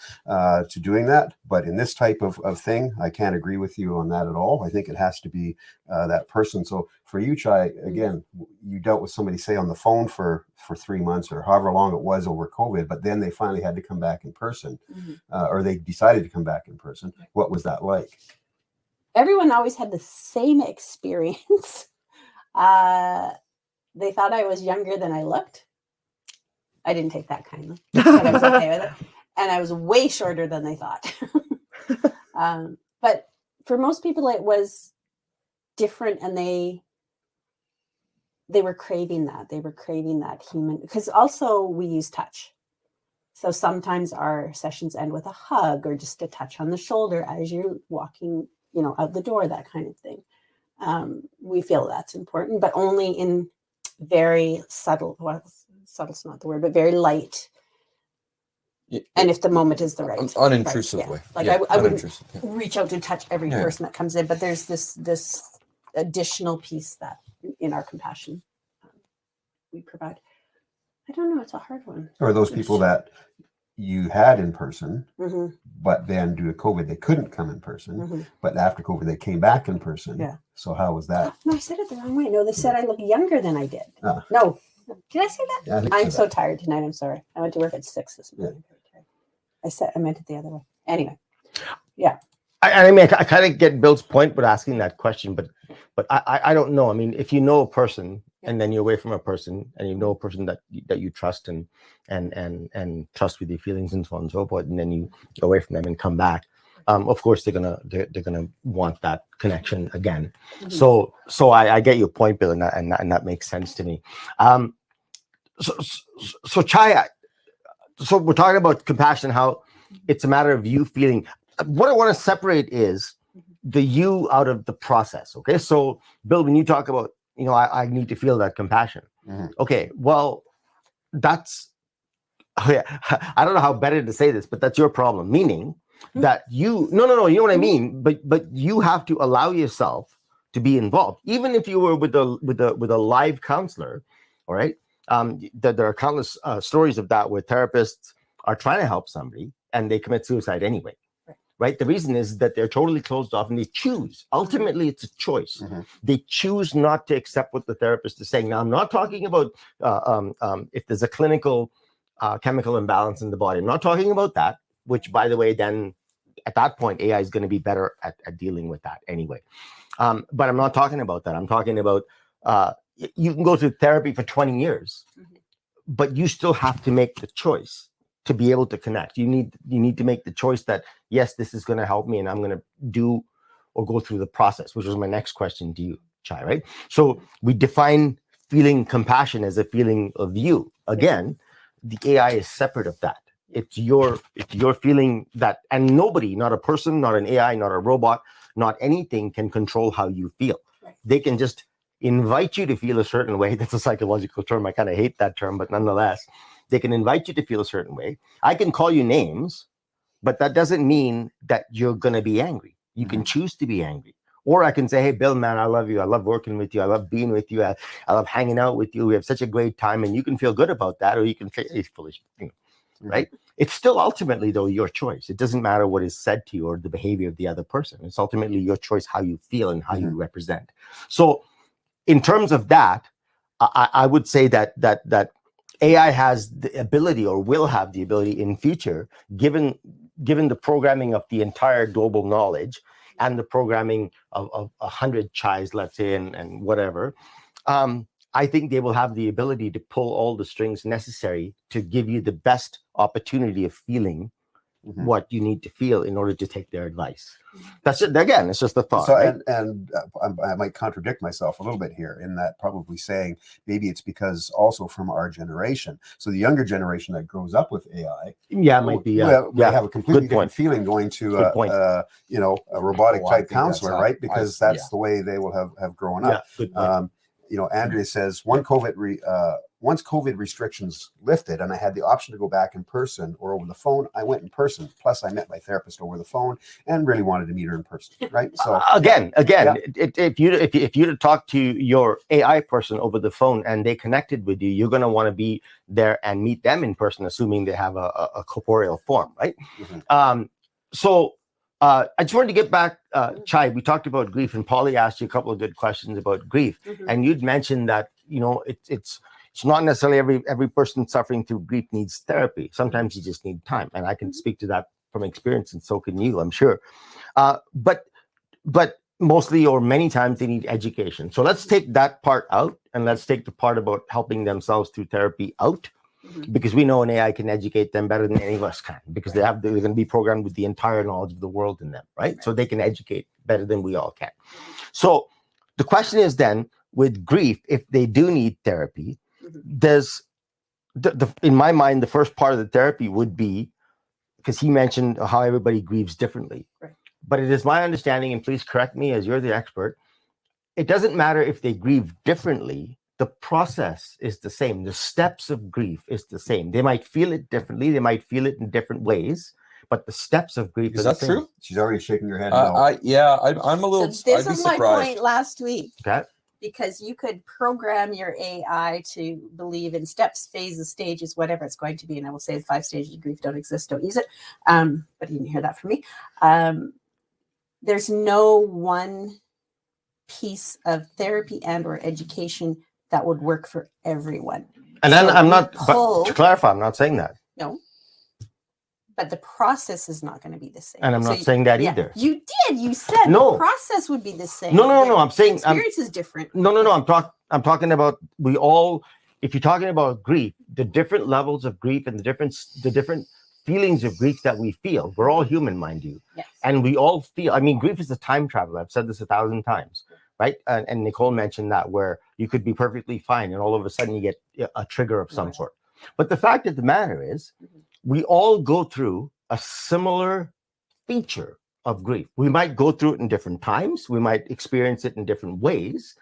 to doing that. But in this type of thing, I can't agree with you on that at all. I think it has to be that person. So for you, Chai, again, you dealt with somebody, say, on the phone for 3 months or however long it was over COVID, but then they finally had to come back in person, or they decided to come back in person. What was that like? Everyone always had the same experience. They thought I was younger than I looked. I didn't take that kindly, but I was okay with it. And I was way shorter than they thought. But for most people, it was different, and they were craving that. They were craving that human, because also we use touch. So sometimes our sessions end with a hug or just a touch on the shoulder as you're walking, out the door, that kind of thing. We feel that's important, but only in very subtle, well, subtle's not the word, but very light. And if the moment is the right, unintrusive right, yeah. way. Like Yeah, I wouldn't unintrusive, yeah. reach out to touch every Yeah. person that comes in, but there's this additional piece that in our compassion we provide. I don't know. It's a hard one. Or those people that you had in person, Mm-hmm, but then due to COVID, they couldn't come in person. mm-hmm. But after COVID, they came back in person. Yeah. So how was that? No, I said it the wrong way. No, they said I look younger than I did. Ah. No, did I say that? Yeah, I think I'm so that. tired tonight. I'm sorry. I went to work at 6 this morning. I meant it the other way. Anyway, I kind of get Bill's point with asking that question, but I don't know. I mean, if you know a person and then you're away from a person, and you know a person that you trust and trust with your feelings and so on and so forth, and then you go away from them and come back, of course they're gonna want that connection again. Mhm. So I get your point, Bill, and that makes sense to me. So Chai, so we're talking about compassion, how it's a matter of you feeling. What I want to separate is the you out of the process. Okay, so Bill, when you talk about, I need to feel that compassion. Mhm. Okay, well, that's, I don't know how better to say this, but that's your problem. Meaning that you no, you know what I mean. But you have to allow yourself to be involved, even if you were with a live counselor. All right, there are countless stories of that where therapists are trying to help somebody and they commit suicide anyway. Right? The reason is that they're totally closed off and they choose. Ultimately, it's a choice. Mhm. They choose not to accept what the therapist is saying. Now, I'm not talking about if there's a clinical chemical imbalance in the body. I'm not talking about that, which, by the way, then at that point, AI is going to be better at dealing with that anyway. But I'm not talking about that. I'm talking about you can go through therapy for 20 years, but you still have to make the choice to be able to connect. You need to make the choice that, yes, this is going to help me and I'm going to do or go through the process, which was my next question to you, Chai, right? So we define feeling compassion as a feeling of you. Again, the AI is separate of that. It's your feeling that, and nobody, not a person, not an AI, not a robot, not anything can control how you feel. Right. They can just invite you to feel a certain way. That's a psychological term. I kind of hate that term, but nonetheless, they can invite you to feel a certain way. I can call you names, but that doesn't mean that you're going to be angry. You can choose to be angry. Or I can say, hey, Bill, man, I love you. I love working with you. I love being with you. I love hanging out with you. We have such a great time. And you can feel good about that. Or you can say, it's foolish, right? It's still ultimately, though, your choice. It doesn't matter what is said to you or the behavior of the other person. It's ultimately your choice how you feel and how you represent. So in terms of that, I would say that AI has the ability, or will have the ability in future, given the programming of the entire global knowledge and the programming of 100 Chais, let's say, and whatever, I think they will have the ability to pull all the strings necessary to give you the best opportunity of feeling what you need to feel in order to take their advice. That's it. Again, it's just a thought. So, right? I might contradict myself a little bit here in that, probably saying maybe it's because also from our generation. So the younger generation that grows up with AI, Yeah, it might be. we have a completely Good different point. feeling going to Good point. a robotic Oh, I type think that's counselor, how right? Because I- that's the way they will have grown Yeah, up. good point. Andrea says once COVID restrictions lifted and I had the option to go back in person or over the phone, I went in person. Plus, I met my therapist over the phone and really wanted to meet her in person, right? So Again, if you to talk to your AI person over the phone and they connected with you, you're going to want to be there and meet them in person, assuming they have a corporeal form, right? So I just wanted to get back, Chai. We talked about grief, and Podlie asked you a couple of good questions about grief, and you'd mentioned that it's not necessarily every person suffering through grief needs therapy. Sometimes you just need time, and I can speak to that from experience, and so can you, I'm sure. But mostly or many times they need education. So let's take that part out, and let's take the part about helping themselves through therapy out. because we know an AI can educate them better than any of us can, because they're going to be programmed with the entire knowledge of the world in them, right? So they can educate better than we all can. So the question is then, with grief, if they do need therapy, there's in my mind, the first part of the therapy would be, because he mentioned how everybody grieves differently. Right. But it is my understanding, and please correct me as you're the expert, it doesn't matter if they grieve differently. The process is the same. The steps of grief is the same. They might feel it differently. They might feel it in different ways, but the steps of grief Is are that the same. true? She's already shaking her head. No. I'm a little. So this I'd be is my surprised. point last week. Okay. Because you could program your AI to believe in steps, phases, stages, whatever it's going to be. And I will say 5 stages of grief don't exist, don't use it. But you didn't hear that from me. There's no one piece of therapy and or education that would work for everyone. And then So I'm we not, pull- but to clarify, I'm not saying that. No. But the process is not going to be the same. And I'm So not saying that either. You did. You said No. the process would be the same. No. I'm saying Experience is different. No. I'm talking about if you're talking about grief, the different levels of grief and the different feelings of grief that we feel. We're all human, mind you. Yes. And we all feel, I mean, grief is a time traveler. I've said this 1,000 times, right? And Nicole mentioned that, where you could be perfectly fine and all of a sudden you get a trigger of some sort. But the fact of the matter is, we all go through a similar feature of grief. We might go through it in different times. We might experience it in different ways.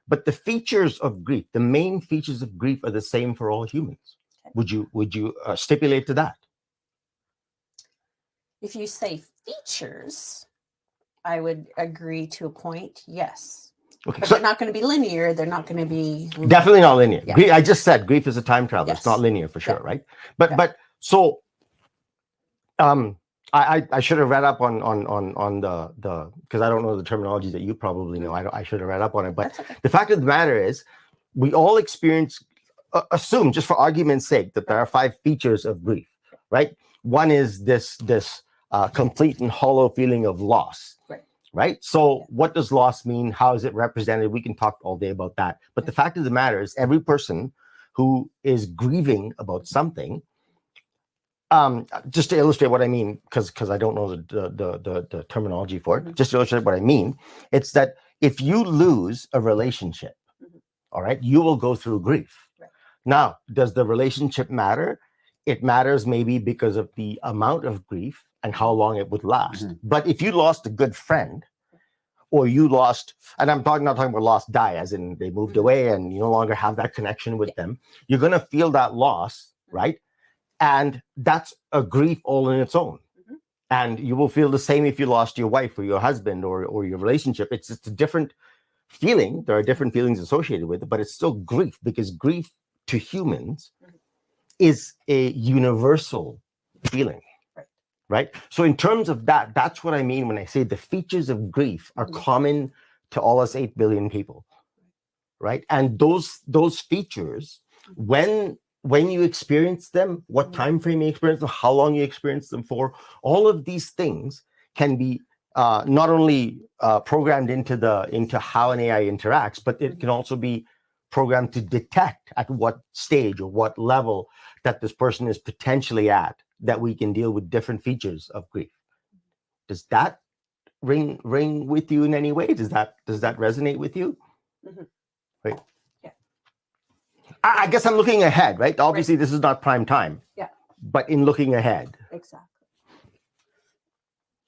But the features of grief, the main features of grief, are the same for all humans. Would you stipulate to that? If you say features, I would agree to a point, yes. Okay, But so they're not going to be linear. They're not going to be definitely not linear. Yeah. I just said grief is a time traveler. It's Yes. not linear for sure, Yeah. right? But so I should have read up on the because I don't know the terminology that you probably know. I should have read up on it. But That's okay. the fact of the matter is, we all experience, assume, just for argument's sake, that there are 5 features of grief, right? One is this complete and hollow feeling of loss. Right. So what does loss mean? How is it represented? We can talk all day about that. But the fact of the matter is, every person who is grieving about something, just to illustrate what I mean, because I don't know the terminology for it, just to illustrate what I mean, it's that if you lose a relationship, all right, you will go through grief. Now, does the relationship matter? It matters maybe because of the amount of grief and how long it would last. But if you lost a good friend, or you lost, and I'm not talking about lost die, as in they moved away and you no longer have that connection with them, you're going to feel that loss, right? And that's a grief all in its own. And you will feel the same if you lost your wife or your husband or your relationship. It's just a different feeling. There are different feelings associated with it, but it's still grief, because grief to humans is a universal feeling. Right. So in terms of that, that's what I mean when I say the features of grief are common to all us 8 billion people. Right. And those features, when you experience them, what time frame you experience them, how long you experience them for, all of these things can be not only programmed into how an AI interacts, but it can also be programmed to detect at what stage or what level that this person is potentially at, that we can deal with different features of grief. Does that ring with you in any way? Does that resonate with you? Right. Yeah. I guess I'm looking ahead, right? Obviously, this is not prime time. Yeah. But in looking ahead. Exactly.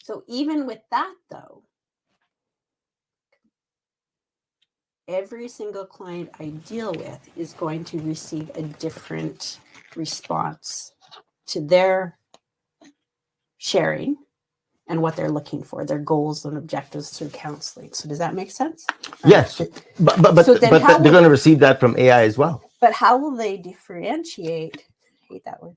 So even with that, though, every single client I deal with is going to receive a different response to their sharing and what they're looking for, their goals and objectives through counseling. So does that make sense? Yes, but So then they're how going to receive that from AI as well. But how will they differentiate? I hate that word.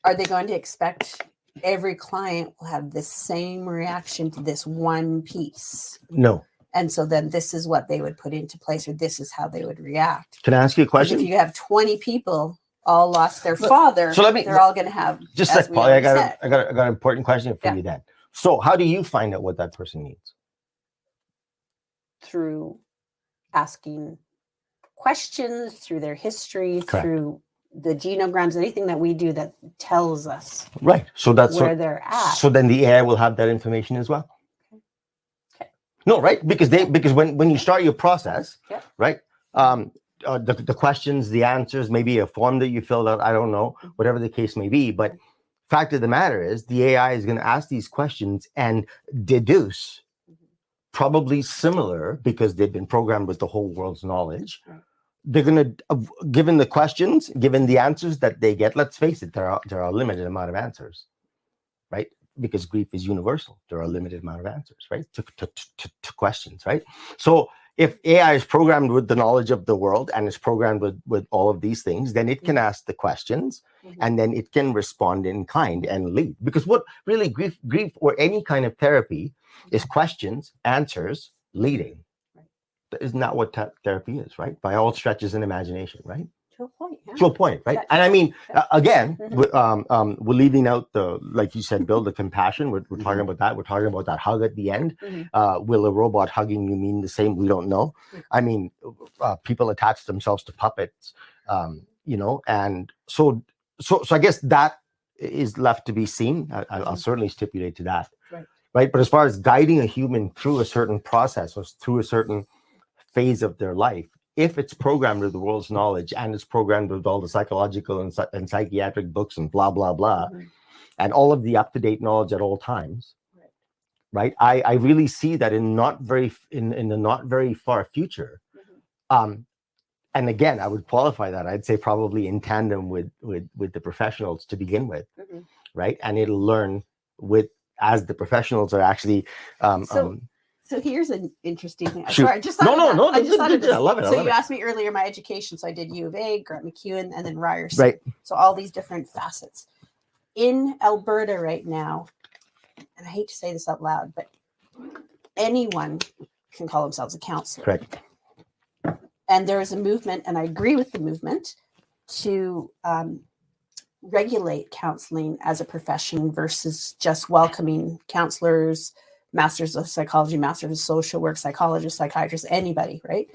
Are they going to expect every client will have the same reaction to this one piece? No. And so then this is what they would put into place, or this is how they would react. Can I ask you a 'Cause question? if you have 20 people all lost their father, so they're all going to have, just as like we Polly, I already got said. an important question for Yeah. you then. So how do you find out what that person needs? Through asking questions, through their history, Correct. through the genograms, anything that we do that tells us Right. So that's where they're at. so then the AI will have that information as well. Okay. No, right? Because when you start your process, Yeah. right? The questions, the answers, maybe a form that you filled out, I don't know, whatever the case may be. But fact of the matter is the AI is going to ask these questions and deduce probably similar, because they've been programmed with the whole world's knowledge. Right. They're going to, given the questions, given the answers that they get, let's face it, there are a limited amount of answers, right? Because grief is universal. There are a limited amount of answers, right? To questions, right? So if AI is programmed with the knowledge of the world and is programmed with all of these things, then it can ask the questions and then it can respond in kind and lead. Because what really grief or any kind of therapy is questions, answers, leading. Isn't that what therapy is, right? By all stretches and imagination, right? To a point, yeah. To a point, right? Yeah. And I mean, again, Mhm. we're leaving out the, like you said, Bill, the compassion. We're talking about that. We're talking about that hug at the end. Will a robot hugging you mean the same? We don't know. I mean, people attach themselves to puppets, you know, and so I guess that is left to be seen. I'll certainly stipulate to that. Right. But as far as guiding a human through a certain process or through a certain phase of their life, if it's programmed with the world's knowledge and it's programmed with all the psychological and psychiatric books and blah, blah, blah, and all of the up-to-date knowledge at all times, right? I really see that in the not very far future. And again, I would qualify that. I'd say probably in tandem with the professionals to begin with, right? And it'll learn as the professionals are actually so here's an interesting thing. Shoot. Sorry, I just thought No, I just thought of this. I love it. So you asked me earlier my education. So I did U of A, Grant McEwen, and then Ryerson. Right. So all these different facets. In Alberta right now, and I hate to say this out loud, but anyone can call themselves a counselor. Correct. And there is a movement, and I agree with the movement, to regulate counseling as a profession versus just welcoming counselors, masters of psychology, masters of social work, psychologists, psychiatrists, anybody, right?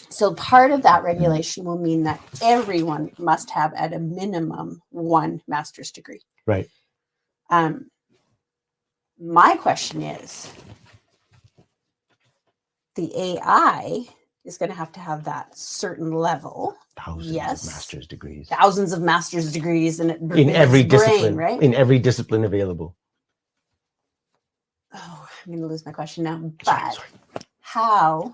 So part of that regulation will mean that everyone must have at a minimum one master's degree. Right. My question is, the AI is going to have that certain level. Thousands of master's degrees. Thousands of master's degrees in every its brain, discipline, right? In every discipline available. Oh, I'm going to lose my question now. But Sorry. how?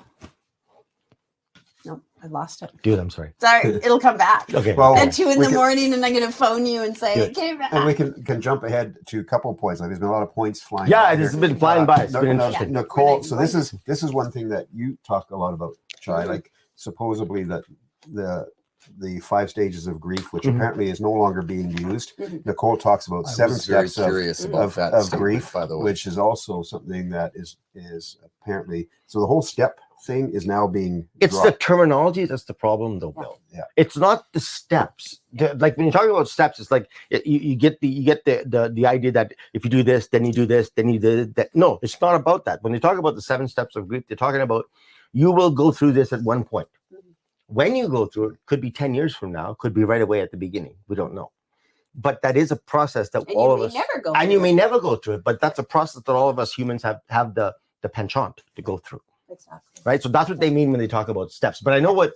Nope, I lost it. Dude, I'm sorry. Sorry, it'll come back. Okay. Well, At 2 in we the can- morning, and I'm going to phone you and say, it came back. And we can jump ahead to a couple of points. Like there's been a lot of points flying. Yeah, by it has here. been flying by. It's been interesting. Nicole, so this is one thing that you talk a lot about, Chai. Mhm. Like supposedly that the 5 stages of grief, which Mhm. apparently is no longer being used. Mhm. Nicole talks about I 7 was very steps curious of, about of, that of statement, grief, by the way. which is also something that is apparently, so the whole step thing is now being It's the dropped. terminology that's the problem, though, Bill. Yeah. It's not the steps. Like when you're talking about steps, it's like you get the idea that if you do this, then you do this, then you do that. No, it's not about that. When you talk about the 7 steps of grief, they're talking about you will go through this at one point. When you go through it, could be 10 years from now, could be right away at the beginning. We don't know. But that is a process that And all you of may us, never go and through you may it. never go through it, but that's a process that all of us humans have the penchant to go through. Exactly. Right. So that's what they mean when they talk about steps. But I know what,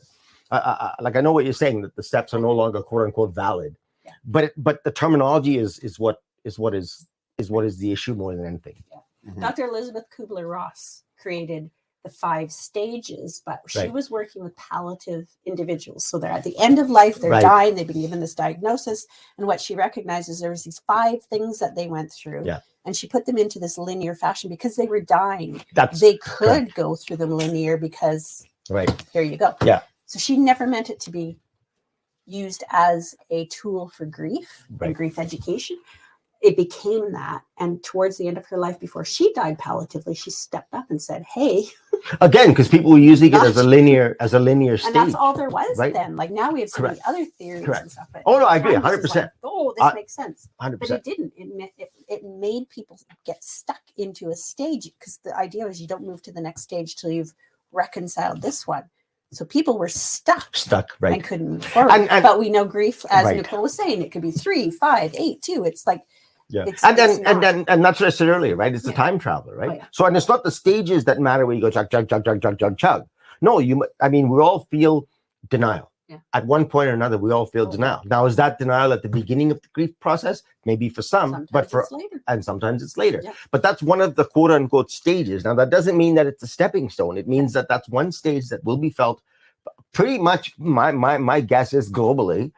I know what you're saying, that the steps are no longer quote unquote valid. Yeah. But the terminology is what is the issue more than anything. Mhm. Dr. Elizabeth Kubler-Ross created the 5 stages, but she Right. was working with palliative individuals. So they're at the end of life, they're Right. dying, they've been given this diagnosis. And what she recognizes, there was these 5 things that they went through. Yeah. And she put them into this linear fashion because they were dying. That's They could go through them linear because right. here you go. Yeah. So she never meant it to be used as a tool for grief Right. and grief education. It became that. And towards the end of her life, before she died palliatively, she stepped up and said, hey, Again, because people were using it Not- as a linear stage. and that's all there was right? then. Like now we have so many Correct. other theories Correct. and stuff. But Oh, no, I at the agree, time, this is 100%. like, oh, this I- makes sense. 100%. But it didn't. It made people get stuck into a stage because the idea is you don't move to the next stage till you've reconciled this one. So people were stuck Stuck, and right? couldn't move forward. And- but we know grief, as Right. Nicole was saying, it could be 3, 5, 8, 2. It's like, Yeah, It's- and it's then that's what I said earlier, right? It's the Yeah. time traveler, right? Oh, yeah. So, and it's not the stages that matter where you go chug, chug, chug, chug, chug, chug, chug. No, I mean, we all feel denial. Yeah. At one point or another, we all feel Oh, denial. Now, is that denial at the beginning of the grief process? Maybe for some, sometimes but for it's later. and sometimes it's later. Yeah. But that's one of the quote unquote stages. Now, that doesn't mean that it's a stepping stone. It means that that's one stage that will be felt pretty much. My guess is globally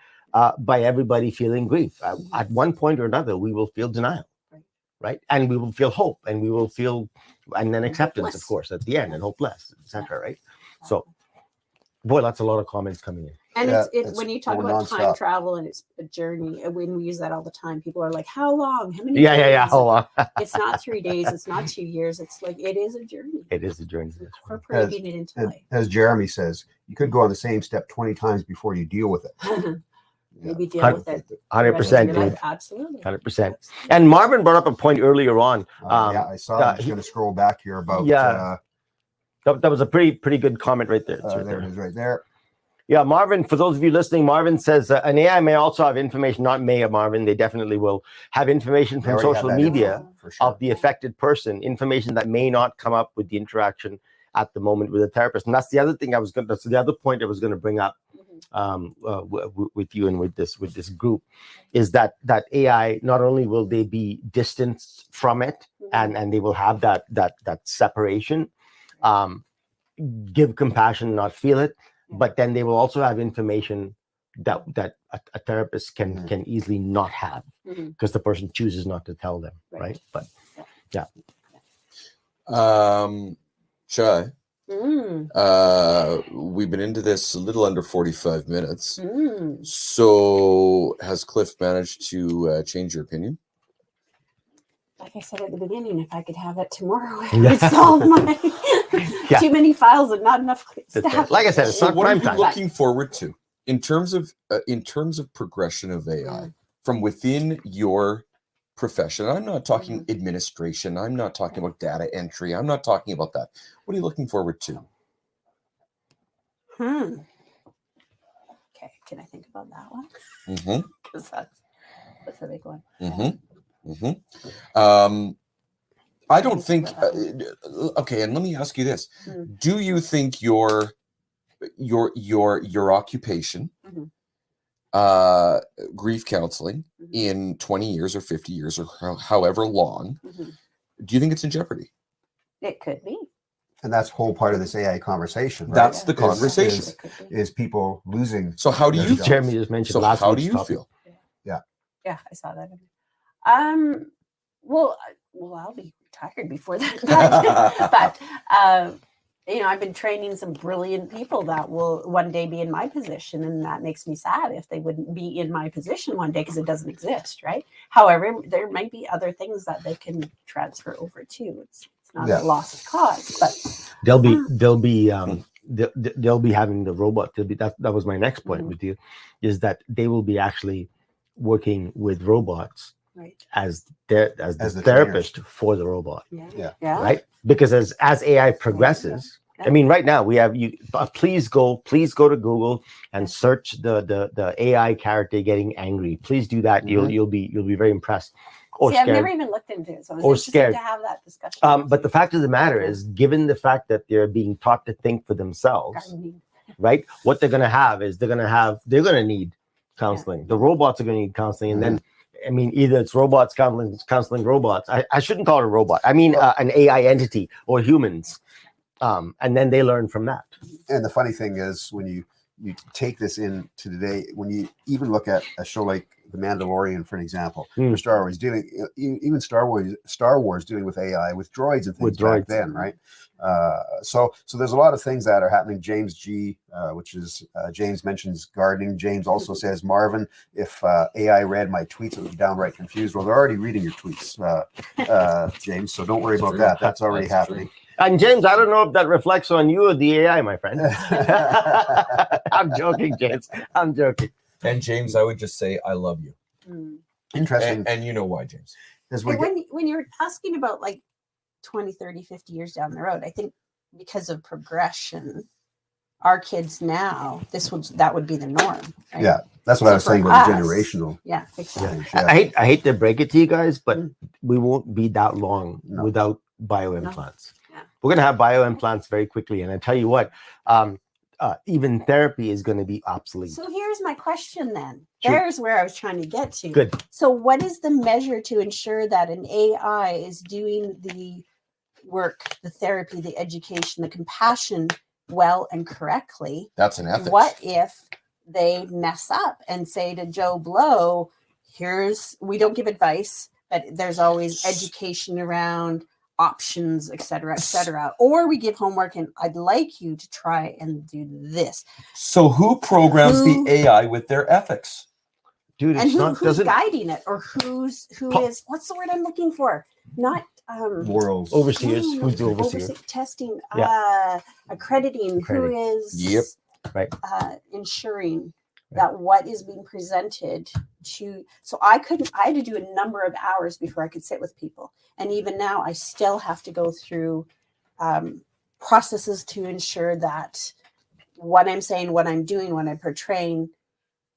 by everybody feeling grief. At one point or another, we will feel denial. Right, and we will feel hope, and we will feel, and then acceptance, hopeless. of course, at the end, and hopeless, etc. Right. So, boy, that's a lot of comments coming in. And Yeah, it's it's when you talk going about time nonstop. travel and it's a journey, and when we use that all the time, people are like, "How long? How many?" Yeah. days?" Hold on. It's not 3 days. It's not 2 years. It's like it is a journey. It is a journey. Incorporating it into And life. as Jeremy says, you could go on the same step 20 times before you deal with it. Maybe deal Hun- with it. the 100%, rest of your dude. life. Absolutely. 100%. And Marvin brought up a point earlier on. Yeah, I saw. I'm just going to scroll back here about. Yeah. That was a pretty good comment right there. It's right There there. it is, right there. Yeah, Marvin, for those of you listening, Marvin says an AI may also have information, not may, Marvin, they definitely will have information They from already have social that media info, for sure. of the affected person, information that may not come up with the interaction at the moment with a therapist. And that's the other thing that's the other point I was going to bring up with you and with this group, is that AI, not only will they be distanced from it and they will have that separation, give compassion, not feel it, but then they will also have information that a therapist can easily not have because the person chooses not to tell them, right? But yeah. Shai, Mm. we've been into this a little under 45 minutes. Mm. So has Cliff managed to change your opinion? Like I said at the beginning, if I could have it tomorrow, it Yeah. would solve my Yeah. too many files and not enough That's right. staff. Like I said, it's So not what are prime you time. looking forward to in terms of progression of AI from within your profession? I'm not talking administration. I'm not talking about data entry. I'm not talking about that. What are you looking forward to? Okay, can I think about that one? Mm-hmm. Because that's a big one. Mm-hmm. Mm-hmm. I don't think. Okay, and let me ask you this: do you think your occupation, grief counseling, in 20 years or 50 years or however long, do you think it's in jeopardy? It could be. And that's whole part of this AI conversation. Right? That's the conversation. Is people losing. So how do their you jobs. Jeremy just mentioned So last how do week's you topic. feel? Yeah, I saw that. Well, I'll be retired before that. but I've been training some brilliant people that will one day be in my position, and that makes me sad if they wouldn't be in my position one day because it doesn't exist, right? However, there might be other things that they can transfer over to. It's not a loss of cause, but they'll be having the robot. That was my next point with you, is that they will be actually working with robots as the therapist for the robot. Yeah. Right? Because as AI progresses, I mean, right now we have you. Please go to Google and search the AI character getting angry. Please do that. You'll be very impressed. Or I've scared. never even looked into it, so it's Or interesting scared. to have that discussion. But the fact of the matter is, given the fact that they're being taught to think for themselves, right? What they're going to have is they're going to need counseling. The robots are going to need counseling, and then. I mean, either it's robots counseling robots. I shouldn't call it a robot. I mean, an AI entity or humans, and then they learn from that. And the funny thing is, when you take this into today, when you even look at a show like The Mandalorian, for an example, where Star Wars even Star Wars dealing with AI, with droids and things back then, right? So there's a lot of things that are happening. James G, which is James mentions gardening. James also says, Marvin, if AI read my tweets, it would be downright confused. Well, they're already reading your tweets, James. So don't worry about that. That's already happening. And James, I don't know if that reflects on you or the AI, my friend. I'm joking, James. I'm joking. And James, I would just say, I love you. Interesting. And you know why, James? When you're asking about like 20, 30, 50 years down the road, I think because of progression, our kids now, that would be the norm. Right? Yeah, that's what I So was saying for about the us- generational Yeah, exactly. change. Yeah. I hate to break it to you guys, but we won't be that long No. without bioimplants. Yeah. We're going to have bioimplants very quickly. And I tell you what, even therapy is going to be obsolete. So here's my question then. Sure. There's where I was trying to get to. Good. So what is the measure to ensure that an AI is doing the work, the therapy, the education, the compassion well and correctly? That's an ethics. What if they mess up and say to Joe Blow, we don't give advice, but there's always education around options, et cetera, or we give homework and I'd like you to try and do this. So who programs Who- the AI with their ethics? Dude, And it's not, who's doesn't guiding it, or who is what's the word I'm looking for? Not Morals. overseers. Who's the overseer? testing, Accrediting. accrediting, who is Yep. Right. ensuring Right. that what is being presented to. So I had to do a number of hours before I could sit with people, and even now I still have to go through processes to ensure that what I'm saying, what I'm doing, what I'm portraying,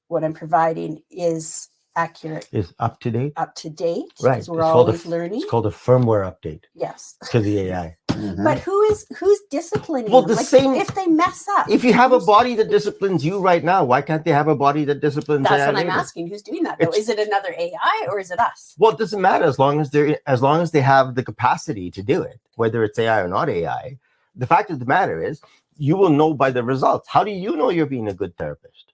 what I'm providing is accurate, Is up to date. up to date. Right. because we're always learning. It's called a firmware update Yes, to the AI. Mhm. but who's disciplining Well, them? the Like, same- if they mess up. If you have a who's- body that disciplines you right now, why can't they have a body that disciplines that's AI what I'm later? asking. Who's doing that? Though? It's- Is it another AI or is it us? Well, it doesn't matter as long as they have the capacity to do it, whether it's AI or not AI. The fact of the matter is, you will know by the results. How do you know you're being a good therapist?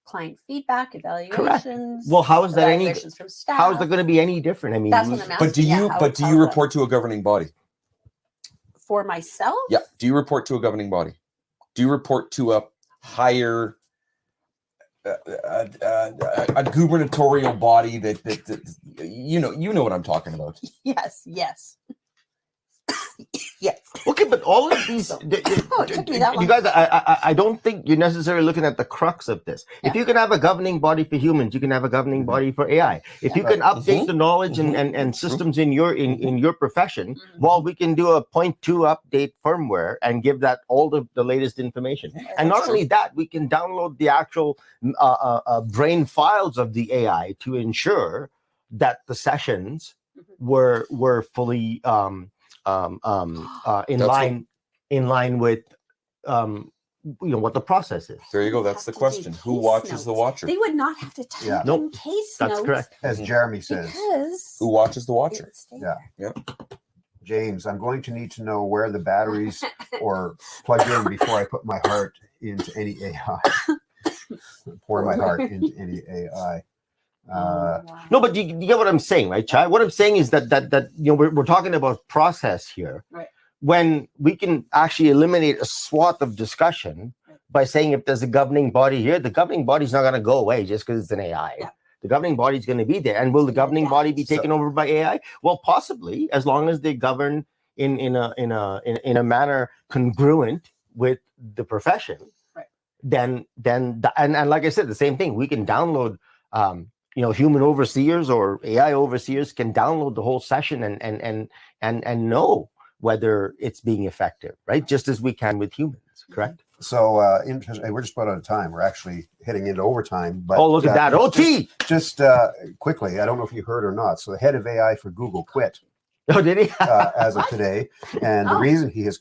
Client feedback, evaluations. Well, how is that any? evaluations from staff? How is that going to be any different? I mean, That's what I'm asking. But do you how- report to a governing body? for myself? Yeah. Do you report to a governing body? Do you report to a higher a gubernatorial body that you know what I'm talking about? Yes. Yes. Yes. okay, but all of these, Oh, it took me that you long. guys, I don't think you're necessarily looking at the crux of this. If Yeah. you can have a governing body for humans, you can have a governing body for AI. If you can update Mhm. the knowledge Mhm. and systems in your profession, Mhm. well, we can do a 0.2 update firmware and give that all the latest information. And not That's only that, we can download the actual brain files of the AI to ensure that the sessions Mhm. were fully in That's line with what the process is. There you go. They That's the have to do question. Who case watches the notes. watcher? They would not have to type Yeah. in Nope. case That's notes correct. As Jeremy says, because Who watches the it watcher? would stay Yeah. there. James, I'm going to need to know where the batteries or plug in before I put my heart into any AI. Pour my heart into any AI. Wow. No, but you get what I'm saying, right, Chai? What I'm saying is that we're talking about process here. Right. When we can actually eliminate a swath of discussion Right. by saying if there's a governing body here, the governing body's not going to go away just because it's an AI. Yeah. The governing body is going to be there. And will the It's gonna governing body be adapt. taken over by AI? Well, possibly, as long as they govern in a manner congruent with the profession. Right. Then and like I said, the same thing. We can download human overseers or AI overseers can download the whole session and know whether it's being effective, right? Just as we can with humans, correct? So we're just about out of time. We're actually heading into overtime. But Oh, look at that. OT! Just quickly, I don't know if you heard or not. So the head of AI for Google quit Oh, did he? as of today. And the Oh. reason he has